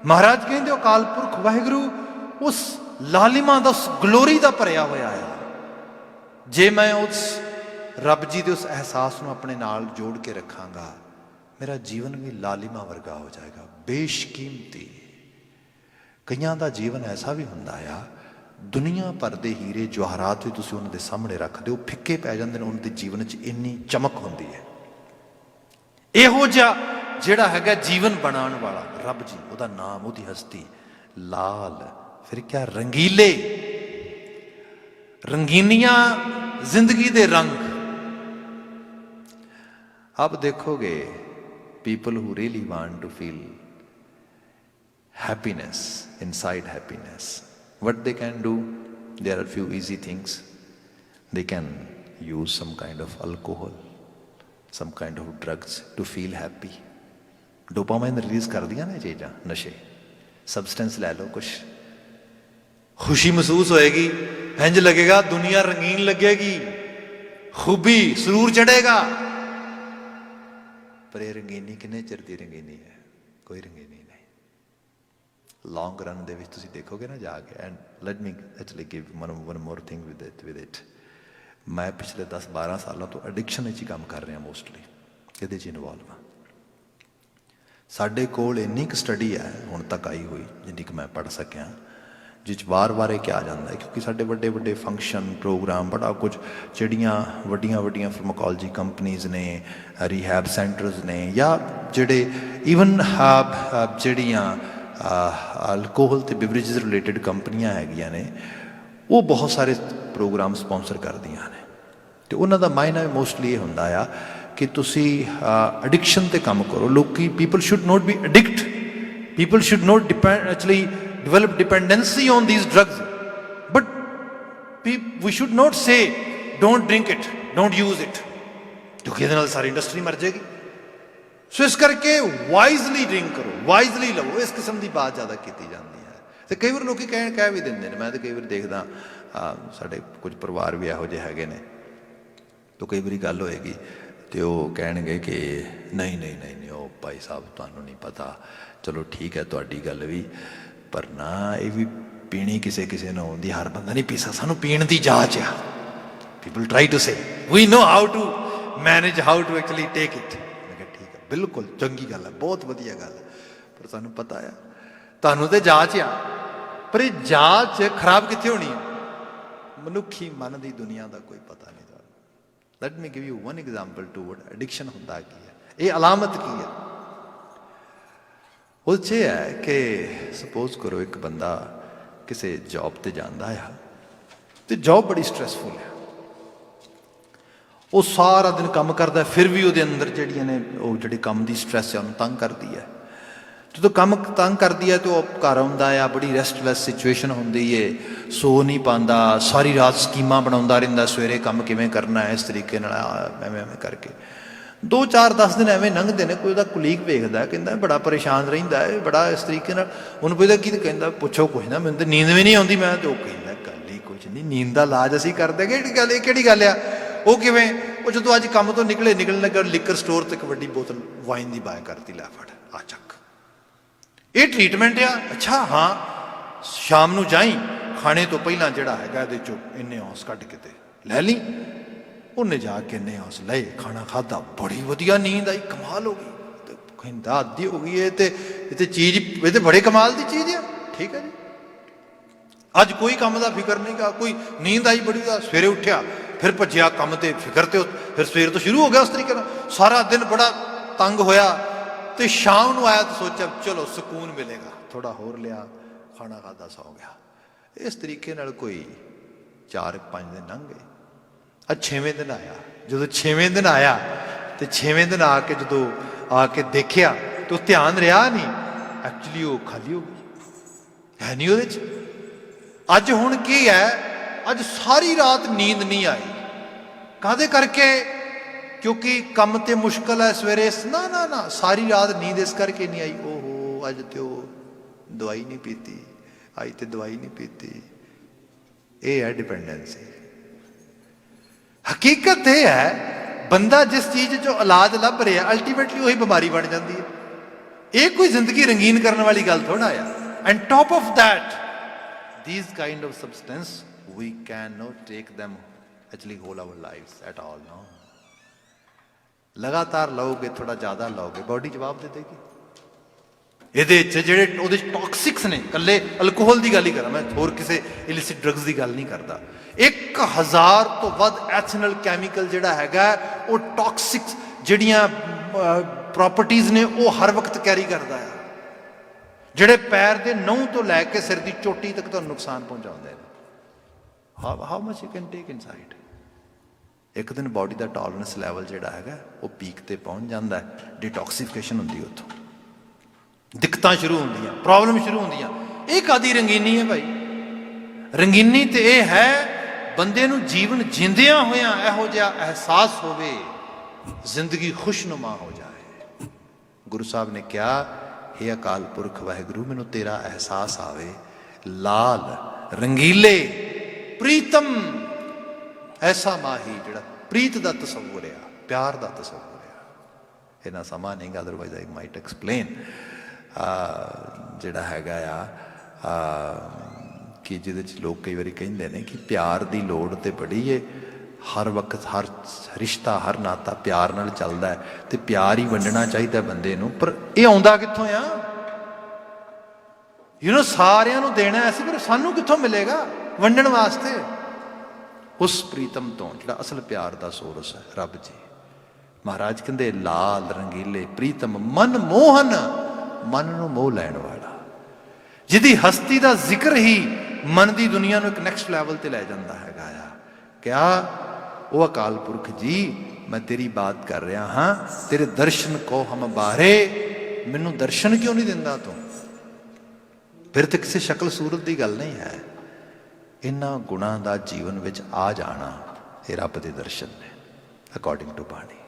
ਮਹਾਰਾਜ ਕਹਿੰਦੇ ਅਕਾਲ ਪੁਰਖ ਵਾਹਿਗੁਰੂ ਉਸ ਲਾਲਿਮਾ ਦਾ, ਉਸ ਗਲੋਰੀ ਦਾ ਭਰਿਆ ਹੋਇਆ ਹੈ। ਜੇ ਮੈਂ ਉਸ ਰੱਬ ਜੀ ਦੇ ਉਸ ਅਹਿਸਾਸ ਨੂੰ ਆਪਣੇ ਨਾਲ ਜੋੜ ਕੇ ਰੱਖਾਂਗਾ, ਮੇਰਾ ਜੀਵਨ ਵੀ ਲਾਲਿਮਾ ਵਰਗਾ ਹੋ ਜਾਏਗਾ, ਬੇਸ਼ਕੀਮਤੀ। ਕਈਆਂ ਦਾ ਜੀਵਨ ਐਸਾ ਵੀ ਹੁੰਦਾ ਆ, ਦੁਨੀਆ ਭਰ ਦੇ ਹੀਰੇ ਜਵਾਹਰਾਤ ਵੀ ਤੁਸੀਂ ਉਹਨਾਂ ਦੇ ਸਾਹਮਣੇ ਰੱਖਦੇ ਹੋ, ਫਿੱਕੇ ਪੈ ਜਾਂਦੇ ਨੇ। ਉਹਨਾਂ ਦੇ ਜੀਵਨ 'ਚ ਇੰਨੀ ਚਮਕ ਹੁੰਦੀ ਹੈ। ਇਹੋ ਜਿਹਾ ਜਿਹੜਾ ਹੈਗਾ ਜੀਵਨ ਬਣਾਉਣ ਵਾਲਾ ਰੱਬ ਜੀ, ਉਹਦਾ ਨਾਮ, ਉਹਦੀ ਹਸਤੀ ਲਾਲ। ਫਿਰ ਕਿਆ ਰੰਗੀਲੇ, रंगीनियां जिंदगी दे रंग। अब देखोगे people who really want to feel happiness, inside happiness, what they can do, there are few easy things. They can use some kind of alcohol, some kind of drugs to feel happy. Dopamine release कर दिया ना चीज़ा, नशे, सब्सटेंस ले लो, कुछ खुशी महसूस होएगी, इंज लगेगा दुनिया रंगीन लगेगी, खूबी सुरूर चढ़ेगा। पर ये रंगीनी किन्ने चिर दी रंगीनी है? कोई रंगीनी नहीं। लॉन्ग रन दे विच तुसी देखोगे ना जाके। And let me actually give one more thing with it. मैं पिछले 10-12 सालों तो एडिक्शन विच ही काम कर रहा मोस्टली, ਇਹਦੇ 'ਚ इन्वॉल्व हाँ। ਸਾਡੇ ਕੋਲ ਇੰਨੀ ਕੁ ਸਟੱਡੀ ਹੈ ਹੁਣ ਤੱਕ ਆਈ ਹੋਈ, ਜਿੰਨੀ ਕਿ ਮੈਂ ਪੜ੍ਹ ਸਕਿਆ, ਜਿਸ 'ਚ ਵਾਰ-ਵਾਰ ਇਹ ਕਿਹਾ ਜਾਂਦਾ ਹੈ, ਕਿਉਂਕਿ ਸਾਡੇ ਵੱਡੇ ਵੱਡੇ ਫੰਕਸ਼ਨ ਪ੍ਰੋਗਰਾਮ, ਬੜਾ ਕੁਝ, ਜਿਹੜੀਆਂ ਵੱਡੀਆਂ ਵੱਡੀਆਂ ਫਾਰਮਾਕੋਲੋਜੀ ਕੰਪਨੀਜ਼ ਨੇ, ਰੀਹੈਬ ਸੈਂਟਰਸ ਨੇ, ਜਾਂ ਜਿਹੜੇ ਈਵਨ ਜਿਹੜੀਆਂ ਅਲਕੋਹਲ ਅਤੇ ਬਿਵਰੇਜਸ ਰਿਲੇਟਡ ਕੰਪਨੀਆਂ ਹੈਗੀਆਂ ਨੇ, ਉਹ ਬਹੁਤ ਸਾਰੇ ਪ੍ਰੋਗਰਾਮ ਸਪੋਂਸਰ ਕਰਦੀਆਂ ਨੇ। ਅਤੇ ਉਹਨਾਂ ਦਾ ਮਾਇਨਾ ਮੋਸਟਲੀ ਇਹ ਹੁੰਦਾ ਆ ਕਿ ਤੁਸੀਂ ਐਡਿਕਸ਼ਨ 'ਤੇ ਕੰਮ ਕਰੋ। ਲੋਕੀ, people should note B addict, people should note actually develop dependency on these drugs, but we should not say don't drink it, don't use it, ਕਿਉਂਕਿ ਇਹਦੇ ਨਾਲ ਸਾਰੀ ਇੰਡਸਟਰੀ ਮਰ ਜਾਏਗੀ। ਸੋ ਇਸ ਕਰਕੇ ਵਾਈਜ਼ਲੀ ਡਰਿੰਕ ਕਰੋ, ਵਾਈਜ਼ਲੀ ਲਵੋ, ਇਸ ਕਿਸਮ ਦੀ ਬਾਤ ਜ਼ਿਆਦਾ ਕੀਤੀ ਜਾਂਦੀ ਹੈ। ਅਤੇ ਕਈ ਵਾਰ ਲੋਕ ਕਹਿ ਵੀ ਦਿੰਦੇ ਨੇ, ਮੈਂ ਤਾਂ ਕਈ ਵਾਰ ਦੇਖਦਾ ਸਾਡੇ ਕੁਝ ਪਰਿਵਾਰ ਵੀ ਇਹੋ ਜਿਹੇ ਹੈਗੇ ਨੇ, ਤਾਂ ਕਈ ਵਾਰੀ ਗੱਲ ਹੋਏਗੀ ਅਤੇ ਉਹ ਕਹਿਣਗੇ ਕਿ ਨਹੀਂ ਉਹ ਭਾਈ ਸਾਹਿਬ ਤੁਹਾਨੂੰ ਨਹੀਂ ਪਤਾ, ਚਲੋ ਠੀਕ ਹੈ ਤੁਹਾਡੀ ਗੱਲ ਵੀ, ਪਰ ਨਾ ਇਹ ਵੀ ਪੀਣੀ ਕਿਸੇ ਨੂੰ ਆਉਂਦੀ, ਹਰ ਬੰਦਾ ਨਹੀਂ ਪੀ ਸਕਦਾ, ਸਾਨੂੰ ਪੀਣ ਦੀ ਜਾਚ ਆ। People try to say we know how to manage, how to actually take it. ਮੈਂ ਕਿਹਾ ਠੀਕ ਹੈ, ਬਿਲਕੁਲ ਚੰਗੀ ਗੱਲ ਹੈ, ਬਹੁਤ ਵਧੀਆ ਗੱਲ ਹੈ, ਪਰ ਤੁਹਾਨੂੰ ਪਤਾ ਆ, ਤੁਹਾਨੂੰ ਤਾਂ ਜਾਚ ਆ, ਪਰ ਇਹ ਜਾਚ ਖਰਾਬ ਕਿੱਥੇ ਹੋਣੀ ਹੈ? ਮਨੁੱਖੀ ਮਨ ਦੀ ਦੁਨੀਆ ਦਾ ਕੋਈ ਪਤਾ ਨਹੀਂ ਤੁਹਾਨੂੰ। Let me give you one example to what addiction ਹੁੰਦਾ ਕੀ ਹੈ, ਇਹ ਅਲਾਮਤ ਕੀ ਹੈ। ਉਹ 'ਚ ਇਹ ਹੈ ਕਿ ਸਪੋਜ਼ ਕਰੋ ਇੱਕ ਬੰਦਾ ਕਿਸੇ ਜੌਬ 'ਤੇ ਜਾਂਦਾ ਆ, ਅਤੇ ਜੌਬ ਬੜੀ ਸਟਰੈਸਫੁਲ ਹੈ, ਉਹ ਸਾਰਾ ਦਿਨ ਕੰਮ ਕਰਦਾ, ਫਿਰ ਵੀ ਉਹਦੇ ਅੰਦਰ ਜਿਹੜੀਆਂ ਨੇ ਉਹ ਜਿਹੜੀ ਕੰਮ ਦੀ ਸਟਰੈਸ ਹੈ ਉਹਨੂੰ ਤੰਗ ਕਰਦੀ ਹੈ। ਜਦੋਂ ਕੰਮ ਤੰਗ ਕਰਦੀ ਹੈ ਤਾਂ ਉਹ ਘਰ ਆਉਂਦਾ ਆ, ਬੜੀ ਰੈਸਟਲੈਸ ਸਿਚੁਏਸ਼ਨ ਹੁੰਦੀ ਹੈ, ਸੋ ਨਹੀਂ ਪਾਉਂਦਾ, ਸਾਰੀ ਰਾਤ ਸਕੀਮਾਂ ਬਣਾਉਂਦਾ ਰਹਿੰਦਾ, ਸਵੇਰੇ ਕੰਮ ਕਿਵੇਂ ਕਰਨਾ ਹੈ, ਇਸ ਤਰੀਕੇ ਨਾਲ ਐਵੇਂ ਕਰਕੇ 2-4-10 ਦਿਨ ਐਵੇਂ ਲੰਘਦੇ ਨੇ। ਕੋਈ ਉਹਦਾ ਕੁਲੀਗ ਵੇਖਦਾ, ਕਹਿੰਦਾ ਬੜਾ ਪਰੇਸ਼ਾਨ ਰਹਿੰਦਾ ਹੈ, ਬੜਾ ਇਸ ਤਰੀਕੇ ਨਾਲ, ਉਹਨੂੰ ਪੁੱਛਦਾ ਕੀ, ਕਹਿੰਦਾ ਪੁੱਛੋ ਕੁਛ ਨਾ, ਮੈਨੂੰ ਤਾਂ ਨੀਂਦ ਵੀ ਨਹੀਂ ਆਉਂਦੀ। ਮੈਂ ਤਾਂ ਉਹ ਕਹਿੰਦਾ ਗੱਲ ਹੀ ਕੁਛ ਨਹੀਂ, ਨੀਂਦ ਦਾ ਇਲਾਜ ਅਸੀਂ ਕਰਦੇ। ਕਿਹੜੀ ਗੱਲ ਆ? ਉਹ ਕਿਵੇਂ? ਉਹ ਜਦੋਂ ਅੱਜ ਕੰਮ ਤੋਂ ਨਿਕਲਣ ਲੱਗਾ ਲਿਕਰ ਸਟੋਰ ਤੇ ਇੱਕ ਵੱਡੀ ਬੋਤਲ ਵਾਈਨ ਦੀ ਬਾਏ ਕਰਤੀ, ਲੈ ਫੜ ਆ ਚੱਕ, ਇਹ ਟ੍ਰੀਟਮੈਂਟ ਆ। ਅੱਛਾ ਹਾਂ, ਸ਼ਾਮ ਨੂੰ ਜਾਈ, ਖਾਣੇ ਤੋਂ ਪਹਿਲਾਂ ਜਿਹੜਾ ਹੈਗਾ ਇਹਦੇ ਚੋਂ ਇੰਨੇ ਔਂਸ ਕੱਢ ਕੇ ਤੇ ਲੈ ਲਈ। ਉਹਨੇ ਜਾ ਕੇ ਇੰਨੇ ਔਂਸ ਲਏ, ਖਾਣਾ ਖਾਧਾ, ਬੜੀ ਵਧੀਆ ਨੀਂਦ ਆਈ, ਕਮਾਲ ਹੋ ਗਈ। ਤੇ ਕਹਿੰਦਾ ਅੱਧੀ ਹੋ ਗਈ, ਇਹ ਤੇ ਚੀਜ਼, ਇਹ ਤੇ ਬੜੇ ਕਮਾਲ ਦੀ ਚੀਜ਼ ਆ। ਠੀਕ ਹੈ ਜੀ, ਅੱਜ ਕੋਈ ਕੰਮ ਦਾ ਫਿਕਰ ਨਹੀਂ ਗਾ, ਕੋਈ ਨੀਂਦ ਆਈ ਬੜੀ ਦਾ, ਸਵੇਰੇ ਉੱਠਿਆ ਫਿਰ ਭੱਜਿਆ ਕੰਮ ਤੇ, ਫਿਕਰ ਤੇ ਫਿਰ ਸਵੇਰ ਤੋਂ ਸ਼ੁਰੂ ਹੋ ਗਿਆ ਉਸ ਤਰੀਕੇ ਨਾਲ, ਸਾਰਾ ਦਿਨ ਬੜਾ ਤੰਗ ਹੋਇਆ ਤੇ ਸ਼ਾਮ ਨੂੰ ਆਇਆ ਤਾਂ ਸੋਚਿਆ ਚਲੋ ਸਕੂਨ ਮਿਲੇਗਾ, ਥੋੜਾ ਹੋਰ ਲਿਆ, ਖਾਣਾ ਖਾਧਾ, ਸੌ ਗਿਆ। ਇਸ ਤਰੀਕੇ ਨਾਲ ਕੋਈ 4-5 ਦਿਨ ਲੰਘ ਗਏ। ਅੱਜ 6ਵੇਂ ਦਿਨ ਆਇਆ। ਜਦੋਂ 6ਵੇਂ ਦਿਨ ਆਇਆ ਤੇ 6ਵੇਂ ਦਿਨ ਆ ਕੇ ਜਦੋਂ ਆ ਕੇ ਦੇਖਿਆ ਤੇ ਉਹ ਧਿਆਨ ਰਿਹਾ ਨਹੀਂ, ਐਕਚੁਅਲੀ ਉਹ ਖਾਲੀ ਹੋ ਗਈ, ਹੈ ਨਹੀਂ ਉਹਦੇ 'ਚ। ਅੱਜ ਹੁਣ ਕੀ ਹੈ, ਅੱਜ ਸਾਰੀ ਰਾਤ ਨੀਂਦ ਨਹੀਂ ਆਈ। ਕਾਹਦੇ ਕਰਕੇ? ਕਿਉਂਕਿ ਕੰਮ ਤੇ ਮੁਸ਼ਕਲ ਹੈ ਸਵੇਰੇ, ਨਾ ਸਾਰੀ ਰਾਤ ਨੀਂਦ ਇਸ ਕਰਕੇ ਨਹੀਂ ਆਈ, ਓਹੋ ਅੱਜ ਤੇ ਉਹ ਦਵਾਈ ਨਹੀਂ ਪੀਤੀ, ਅੱਜ ਤੇ ਦਵਾਈ ਨਹੀਂ ਪੀਤੀ। ਇਹ ਹੈ ਡਿਪੈਂਡੈਂਸੀ। ਹਕੀਕਤ ਇਹ ਹੈ, ਬੰਦਾ ਜਿਸ ਚੀਜ਼ 'ਚੋਂ ਇਲਾਜ ਲੱਭ ਰਿਹਾ ਅਲਟੀਮੇਟਲੀ ਉਹੀ ਬਿਮਾਰੀ ਬਣ ਜਾਂਦੀ ਹੈ। ਇਹ ਕੋਈ ਜ਼ਿੰਦਗੀ ਰੰਗੀਨ ਕਰਨ ਵਾਲੀ ਗੱਲ ਥੋੜਾ ਆ। And top of that, these kind of substance we cannot take them actually whole our lives at all, no। ਲਗਾਤਾਰ ਲਓਗੇ, ਥੋੜਾ ਜ਼ਿਆਦਾ ਲਓਗੇ, ਬਾਡੀ ਜਵਾਬ ਦੇ ਦੇਗੀ। ਇਹਦੇ 'ਚ ਜਿਹੜੇ ਉਹਦੇ ਟੌਕਸਿਕਸ ਨੇ, ਇਕੱਲੇ ਅਲਕੋਹਲ ਦੀ ਗੱਲ ਹੀ ਕਰਾਂ ਮੈਂ, ਹੋਰ ਕਿਸੇ ਇਲਿਸਿਟ ਡਰੱਗਸ ਦੀ ਗੱਲ ਨਹੀਂ ਕਰਦਾ। 1000 ਤੋਂ ਵੱਧ ਐਥਨਲ ਕੈਮੀਕਲ ਜਿਹੜਾ ਹੈਗਾ, ਉਹ ਟੌਕਸਿਕਸ ਜਿਹੜੀਆਂ ਪ੍ਰੋਪਰਟੀਜ਼ ਨੇ, ਉਹ ਹਰ ਵਕਤ ਕੈਰੀ ਕਰਦਾ ਹੈ, ਜਿਹੜੇ ਪੈਰ ਦੇ ਨਹੁੰ ਤੋਂ ਲੈ ਕੇ ਸਿਰ ਦੀ ਚੋਟੀ ਤੱਕ ਤੁਹਾਨੂੰ ਨੁਕਸਾਨ ਪਹੁੰਚਾਉਂਦੇ ਨੇ। How much you can take inside. ਇੱਕ ਦਿਨ ਬਾਡੀ ਦਾ ਟੋਲਰੈਂਸ ਲੈਵਲ ਜਿਹੜਾ ਹੈਗਾ ਉਹ ਪੀਕ ਤੇ ਪਹੁੰਚ ਜਾਂਦਾ ਹੈ, ਡੀਟੌਕਸੀਫਿਕੇਸ਼ਨ ਹੁੰਦੀ, ਉੱਥੋਂ ਦਿੱਕਤਾਂ ਸ਼ੁਰੂ ਹੁੰਦੀਆਂ, ਪ੍ਰੋਬਲਮ ਸ਼ੁਰੂ ਹੁੰਦੀਆਂ। ਇਹ ਕਾਦੀ ਰੰਗੀਨੀ ਹੈ ਭਾਈ? ਰੰਗੀਨੀ ਤੇ ਇਹ ਹੈ ਬੰਦੇ ਨੂੰ ਜੀਵਨ ਜਿੰਦਿਆਂ ਹੋਇਆਂ ਇਹੋ ਜਿਹਾ ਅਹਿਸਾਸ ਹੋਵੇ, ਜ਼ਿੰਦਗੀ ਖੁਸ਼ਨੁਮਾ ਹੋ ਜਾਏ। ਗੁਰੂ ਸਾਹਿਬ ਨੇ ਕਿਹਾ, ਹੇ ਅਕਾਲ ਪੁਰਖ ਵਾਹਿਗੁਰੂ, ਮੈਨੂੰ ਤੇਰਾ ਅਹਿਸਾਸ ਆਵੇ, ਲਾਲ ਰੰਗੀਲੇ ਪ੍ਰੀਤਮ ਐਸਾ ਮਾਹੀ, ਜਿਹੜਾ ਪ੍ਰੀਤ ਦਾ ਤਸੱਵੁਰ ਆ, ਪਿਆਰ ਦਾ ਤਸੱਵੁਰ ਆ। ਇਹਨਾਂ ਸਮਾਂ ਨਹੀਂ ਗਾ, ਅਦਰਵਾਈਜ਼ ਆਈ ਮਾਈਟ ਐਕਸਪਲੇਨ। ਜਿਹੜਾ ਹੈਗਾ ਆ ਕਿ ਜਿਹਦੇ 'ਚ ਲੋਕ ਕਈ ਵਾਰੀ ਕਹਿੰਦੇ ਨੇ ਕਿ ਪਿਆਰ ਦੀ ਲੋੜ ਤੇ ਬੜੀ ਏ, ਹਰ ਵਕਤ ਹਰ ਰਿਸ਼ਤਾ, ਹਰ ਨਾਤਾ ਪਿਆਰ ਨਾਲ ਚੱਲਦਾ ਹੈ, ਤੇ ਪਿਆਰ ਹੀ ਵੰਡਣਾ ਚਾਹੀਦਾ ਬੰਦੇ ਨੂੰ। ਪਰ ਇਹ ਆਉਂਦਾ ਕਿੱਥੋਂ ਆ? ਸਾਰਿਆਂ ਨੂੰ ਦੇਣਾ ਅਸੀਂ, ਪਰ ਸਾਨੂੰ ਕਿੱਥੋਂ ਮਿਲੇਗਾ ਵੰਡਣ ਵਾਸਤੇ? ਉਸ ਪ੍ਰੀਤਮ ਤੋਂ, ਜਿਹੜਾ ਅਸਲ ਪਿਆਰ ਦਾ ਸੋਰਸ ਹੈ, ਰੱਬ ਜੀ। ਮਹਾਰਾਜ ਕਹਿੰਦੇ, ਲਾਲ ਰੰਗੀਲੇ ਪ੍ਰੀਤਮ ਮਨ ਮੋਹਨ, ਮਨ ਨੂੰ ਮੋਹ ਲੈਣ ਵਾਲਾ, ਜਿਹਦੀ ਹਸਤੀ ਦਾ ਜ਼ਿਕਰ ਹੀ ਮਨ ਦੀ ਦੁਨੀਆ ਨੂੰ ਇੱਕ ਨੈਕਸਟ ਲੈਵਲ ਤੇ ਲੈ ਜਾਂਦਾ ਹੈਗਾ ਆ। ਕਿਆ ਉਹ ਅਕਾਲ ਪੁਰਖ ਜੀ, ਮੈਂ ਤੇਰੀ ਬਾਤ ਕਰ ਰਿਹਾ ਹਾਂ, ਤੇਰੇ ਦਰਸ਼ਨ ਕੋ ਹਮ ਬਾਰੇ, ਮੈਨੂੰ ਦਰਸ਼ਨ ਕਿਉਂ ਨਹੀਂ ਦਿੰਦਾ ਤੂੰ? ਫਿਰ ਤੇ ਕਿਸੇ ਸ਼ਕਲ ਸੂਰਤ ਦੀ ਗੱਲ ਨਹੀਂ ਹੈ। ਇਹਨਾਂ ਗੁਣਾਂ ਦਾ ਜੀਵਨ ਵਿੱਚ ਆ ਜਾਣਾ, ਇਹ ਰੱਬ ਦੇ ਦਰਸ਼ਨ ਨੇ ਅਕੋਰਡਿੰਗ ਟੂ ਬਾਣੀ।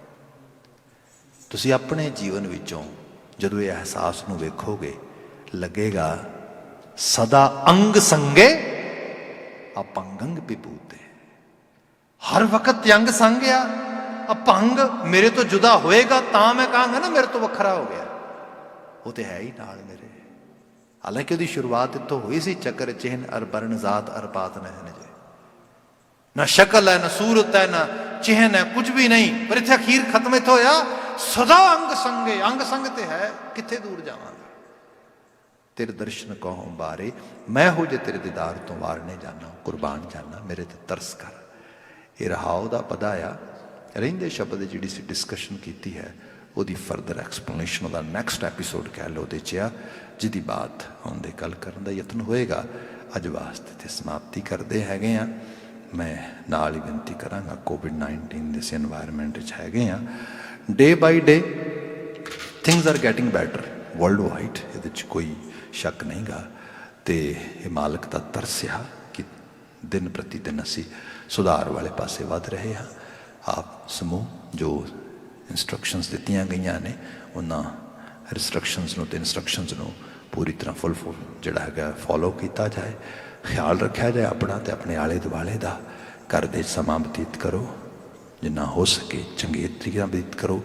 ਤੁਸੀਂ ਆਪਣੇ ਜੀਵਨ ਵਿੱਚੋਂ ਜਦੋਂ ਇਹ ਅਹਿਸਾਸ ਨੂੰ ਵੇਖੋਗੇ, ਲੱਗੇਗਾ ਸਦਾ ਅੰਗ ਸੰਗੇ ਅਪੰਗੰਗ ਵਿਭੂਤੇ। ਹਰ ਵਕਤ ਅੰਗ ਸੰਗ ਆ, ਅਪੰਗ ਮੇਰੇ ਤੋਂ ਜੁਦਾ ਹੋਏਗਾ ਤਾਂ ਮੈਂ ਕਹਾਂਗਾ ਨਾ ਮੇਰੇ ਤੋਂ ਵੱਖਰਾ ਹੋ ਗਿਆ। ਉਹ ਤੇ ਹੈ ਹੀ ਨਾਲ ਮੇਰੇ। ਹਾਲਾਂਕਿ ਉਹਦੀ ਸ਼ੁਰੂਆਤ ਇੱਥੋਂ ਹੋਈ ਸੀ, ਚੱਕਰ ਚਿਹਨ ਅਰ ਬਰਨ ਜ਼ਾਤ ਅਰ ਬਾਤ ਨਹਿਨ ਜੇ, ਨਾ ਸ਼ਕਲ ਹੈ, ਨਾ ਸੂਰਤ ਹੈ, ਨਾ ਚਿਹਨ ਹੈ, ਕੁਝ ਵੀ ਨਹੀਂ, ਪਰ ਇੱਥੇ ਅਖੀਰ ਖਤਮ ਇੱਥੋਂ ਹੋਇਆ, ਸਦਾ ਅੰਗ ਸੰਗੇ। ਅੰਗ ਸੰਗ ਤੇ ਹੈ, ਕਿੱਥੇ ਦੂਰ ਜਾਵਾਂਗਾ? ਤੇਰੇ ਦਰਸ਼ਨ ਕਹੋ ਬਾਰੇ, ਮੈਂ ਹੋ ਜੇ ਤੇਰੇ ਦੀਦਾਰ ਤੋਂ ਵਾਰਨੇ ਜਾਣਾ, ਕੁਰਬਾਨ ਜਾਣਾ, ਮੇਰੇ ਤੇ ਤਰਸ ਕਰ। ਇਹ ਰਹਾਉ ਦਾ ਪਦਾ ਆ। ਰਹਿੰਦੇ ਸ਼ਬਦ ਦੀ ਜਿਹੜੀ ਸੀ ਡਿਸਕਸ਼ਨ ਕੀਤੀ ਹੈ, ਉਹਦੀ ਫਰਦਰ ਐਕਸਪਲੇਨੇਸ਼ਨ, ਉਹਦਾ ਨੈਕਸਟ ਐਪੀਸੋਡ ਕਹਿ ਲਓ, ਉਹਦੇ 'ਚ ਆ, ਜਿਹਦੀ ਬਾਤ ਆਉਂਦੇ ਕੱਲ ਕਰਨ ਦਾ ਯਤਨ ਹੋਏਗਾ। ਅੱਜ ਵਾਸਤੇ ਤੇ ਸਮਾਪਤੀ ਕਰਦੇ ਹੈਗੇ ਆ। ਮੈਂ ਨਾਲ ਹੀ ਬੇਨਤੀ ਕਰਾਂਗਾ, ਕੋਵਿਡ-19 ਦੇ ਇਸ ਐਨਵਾਇਰਮੈਂਟ 'ਚ ਹੈਗੇ ਆ, day by day things are getting better worldwide, ਇਹਦੇ 'ਚ ਕੋਈ ਸ਼ੱਕ ਨਹੀਂ ਗਾ। ਅਤੇ ਇਹ ਮਾਲਕ ਦਾ ਤਰਸ ਆ ਕਿ ਦਿਨ ਪ੍ਰਤੀ ਦਿਨ ਅਸੀਂ ਸੁਧਾਰ ਵਾਲੇ ਪਾਸੇ ਵੱਧ ਰਹੇ ਹਾਂ। ਆਪ ਸਮੂਹ ਜੋ ਇੰਸਟਰਕਸ਼ਨਸ ਦਿੱਤੀਆਂ ਗਈਆਂ ਨੇ, ਉਹਨਾਂ ਰਿਸਟਰਕਸ਼ਨਸ ਨੂੰ ਅਤੇ ਇੰਸਟਰਕਸ਼ਨਸ ਨੂੰ ਪੂਰੀ ਤਰ੍ਹਾਂ ਫੁੱਲ ਜਿਹੜਾ ਹੈਗਾ ਫੋਲੋ ਕੀਤਾ ਜਾਏ, ਖਿਆਲ ਰੱਖਿਆ ਜਾਏ ਆਪਣਾ ਅਤੇ ਆਪਣੇ ਆਲੇ ਦੁਆਲੇ ਦਾ। ਘਰ ਦੇ ਸਮਾਂ ਬਤੀਤ ਕਰੋ, ਜਿੰਨਾ ਹੋ ਸਕੇ ਚੰਗੇ ਤਰੀਕੇ ਨਾਲ ਬਤੀਤ ਕਰੋ।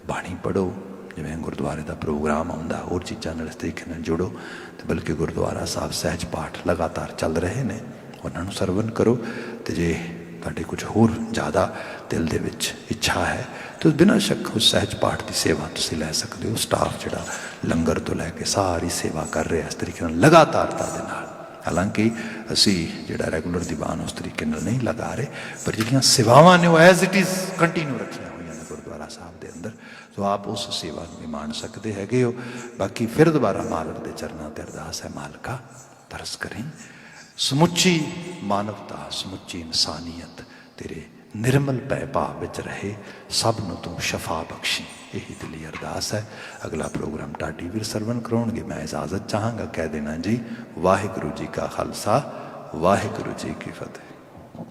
ਬਾਣੀ ਪੜ੍ਹੋ, ਜਿਵੇਂ ਗੁਰਦੁਆਰੇ ਦਾ ਪ੍ਰੋਗਰਾਮ ਆਉਂਦਾ, ਹੋਰ ਚੀਜ਼ਾਂ ਨਾਲ ਇਸ ਤਰੀਕੇ ਨਾਲ ਜੁੜੋ। ਅਤੇ ਬਲਕਿ ਗੁਰਦੁਆਰਾ ਸਾਹਿਬ ਸਹਿਜ ਪਾਠ ਲਗਾਤਾਰ ਚੱਲ ਰਹੇ ਨੇ, ਉਹਨਾਂ ਨੂੰ ਸਰਵਨ ਕਰੋ। ਅਤੇ ਜੇ ਤੁਹਾਡੇ ਕੁਝ ਹੋਰ ਜ਼ਿਆਦਾ ਦਿਲ ਦੇ ਵਿੱਚ ਇੱਛਾ ਹੈ ਤਾਂ ਬਿਨਾਂ ਸ਼ੱਕ ਉਸ ਸਹਿਜ ਪਾਠ ਦੀ ਸੇਵਾ ਤੁਸੀਂ ਲੈ ਸਕਦੇ ਹੋ। ਸਟਾਫ ਜਿਹੜਾ ਲੰਗਰ ਤੋਂ ਲੈ ਕੇ ਸਾਰੀ ਸੇਵਾ ਕਰ ਰਿਹਾ ਇਸ ਤਰੀਕੇ ਨਾਲ ਲਗਾਤਾਰਤਾ ਦੇ ਨਾਲ। ਹਾਲਾਂਕਿ ਅਸੀਂ ਜਿਹੜਾ ਰੈਗੂਲਰ ਦੀਵਾਨ ਉਸ ਤਰੀਕੇ ਨਾਲ ਨਹੀਂ ਲਗਾ ਰਹੇ, ਪਰ ਜਿਹੜੀਆਂ ਸੇਵਾਵਾਂ ਨੇ ਉਹ ਐਜ਼ ਇਟ ਇਜ਼ ਕੰਟੀਨਿਊ ਰੱਖੀਆਂ ਹੋਈਆਂ ਨੇ ਗੁਰਦੁਆਰਾ ਸਾਹਿਬ ਦੇ ਅੰਦਰ। ਸੋ ਆਪ ਉਸ ਸੇਵਾ ਨੂੰ ਵੀ ਮਾਣ ਸਕਦੇ ਹੈਗੇ ਹੋ। ਬਾਕੀ ਫਿਰ ਦੁਬਾਰਾ ਮਾਲਕ ਦੇ ਚਰਨਾਂ ਤੇ ਅਰਦਾਸ ਹੈ, ਮਾਲਕਾ ਤਰਸ ਕਰੀਂ। ਸਮੁੱਚੀ ਮਾਨਵਤਾ, ਸਮੁੱਚੀ ਇਨਸਾਨੀਅਤ ਤੇਰੇ ਨਿਰਮਲ ਪੈ ਭਾਵ ਵਿੱਚ ਰਹੇ, ਸਭ ਨੂੰ ਤੂੰ ਸ਼ਫਾ ਬਖਸ਼ੀ, ਇਹੀ ਦਿਲੀ ਅਰਦਾਸ ਹੈ। ਅਗਲਾ ਪ੍ਰੋਗਰਾਮ ਢਾਡੀ ਵੀਰ ਸਰਵਨ ਕਰਾਉਣਗੇ। ਮੈਂ ਇਜਾਜ਼ਤ ਚਾਹਾਂਗਾ, ਕਹਿ ਦੇਣਾ ਜੀ ਵਾਹਿਗੁਰੂ ਜੀ ਕਾ ਖਾਲਸਾ, ਵਾਹਿਗੁਰੂ ਜੀ ਕੀ ਫਤਿਹ।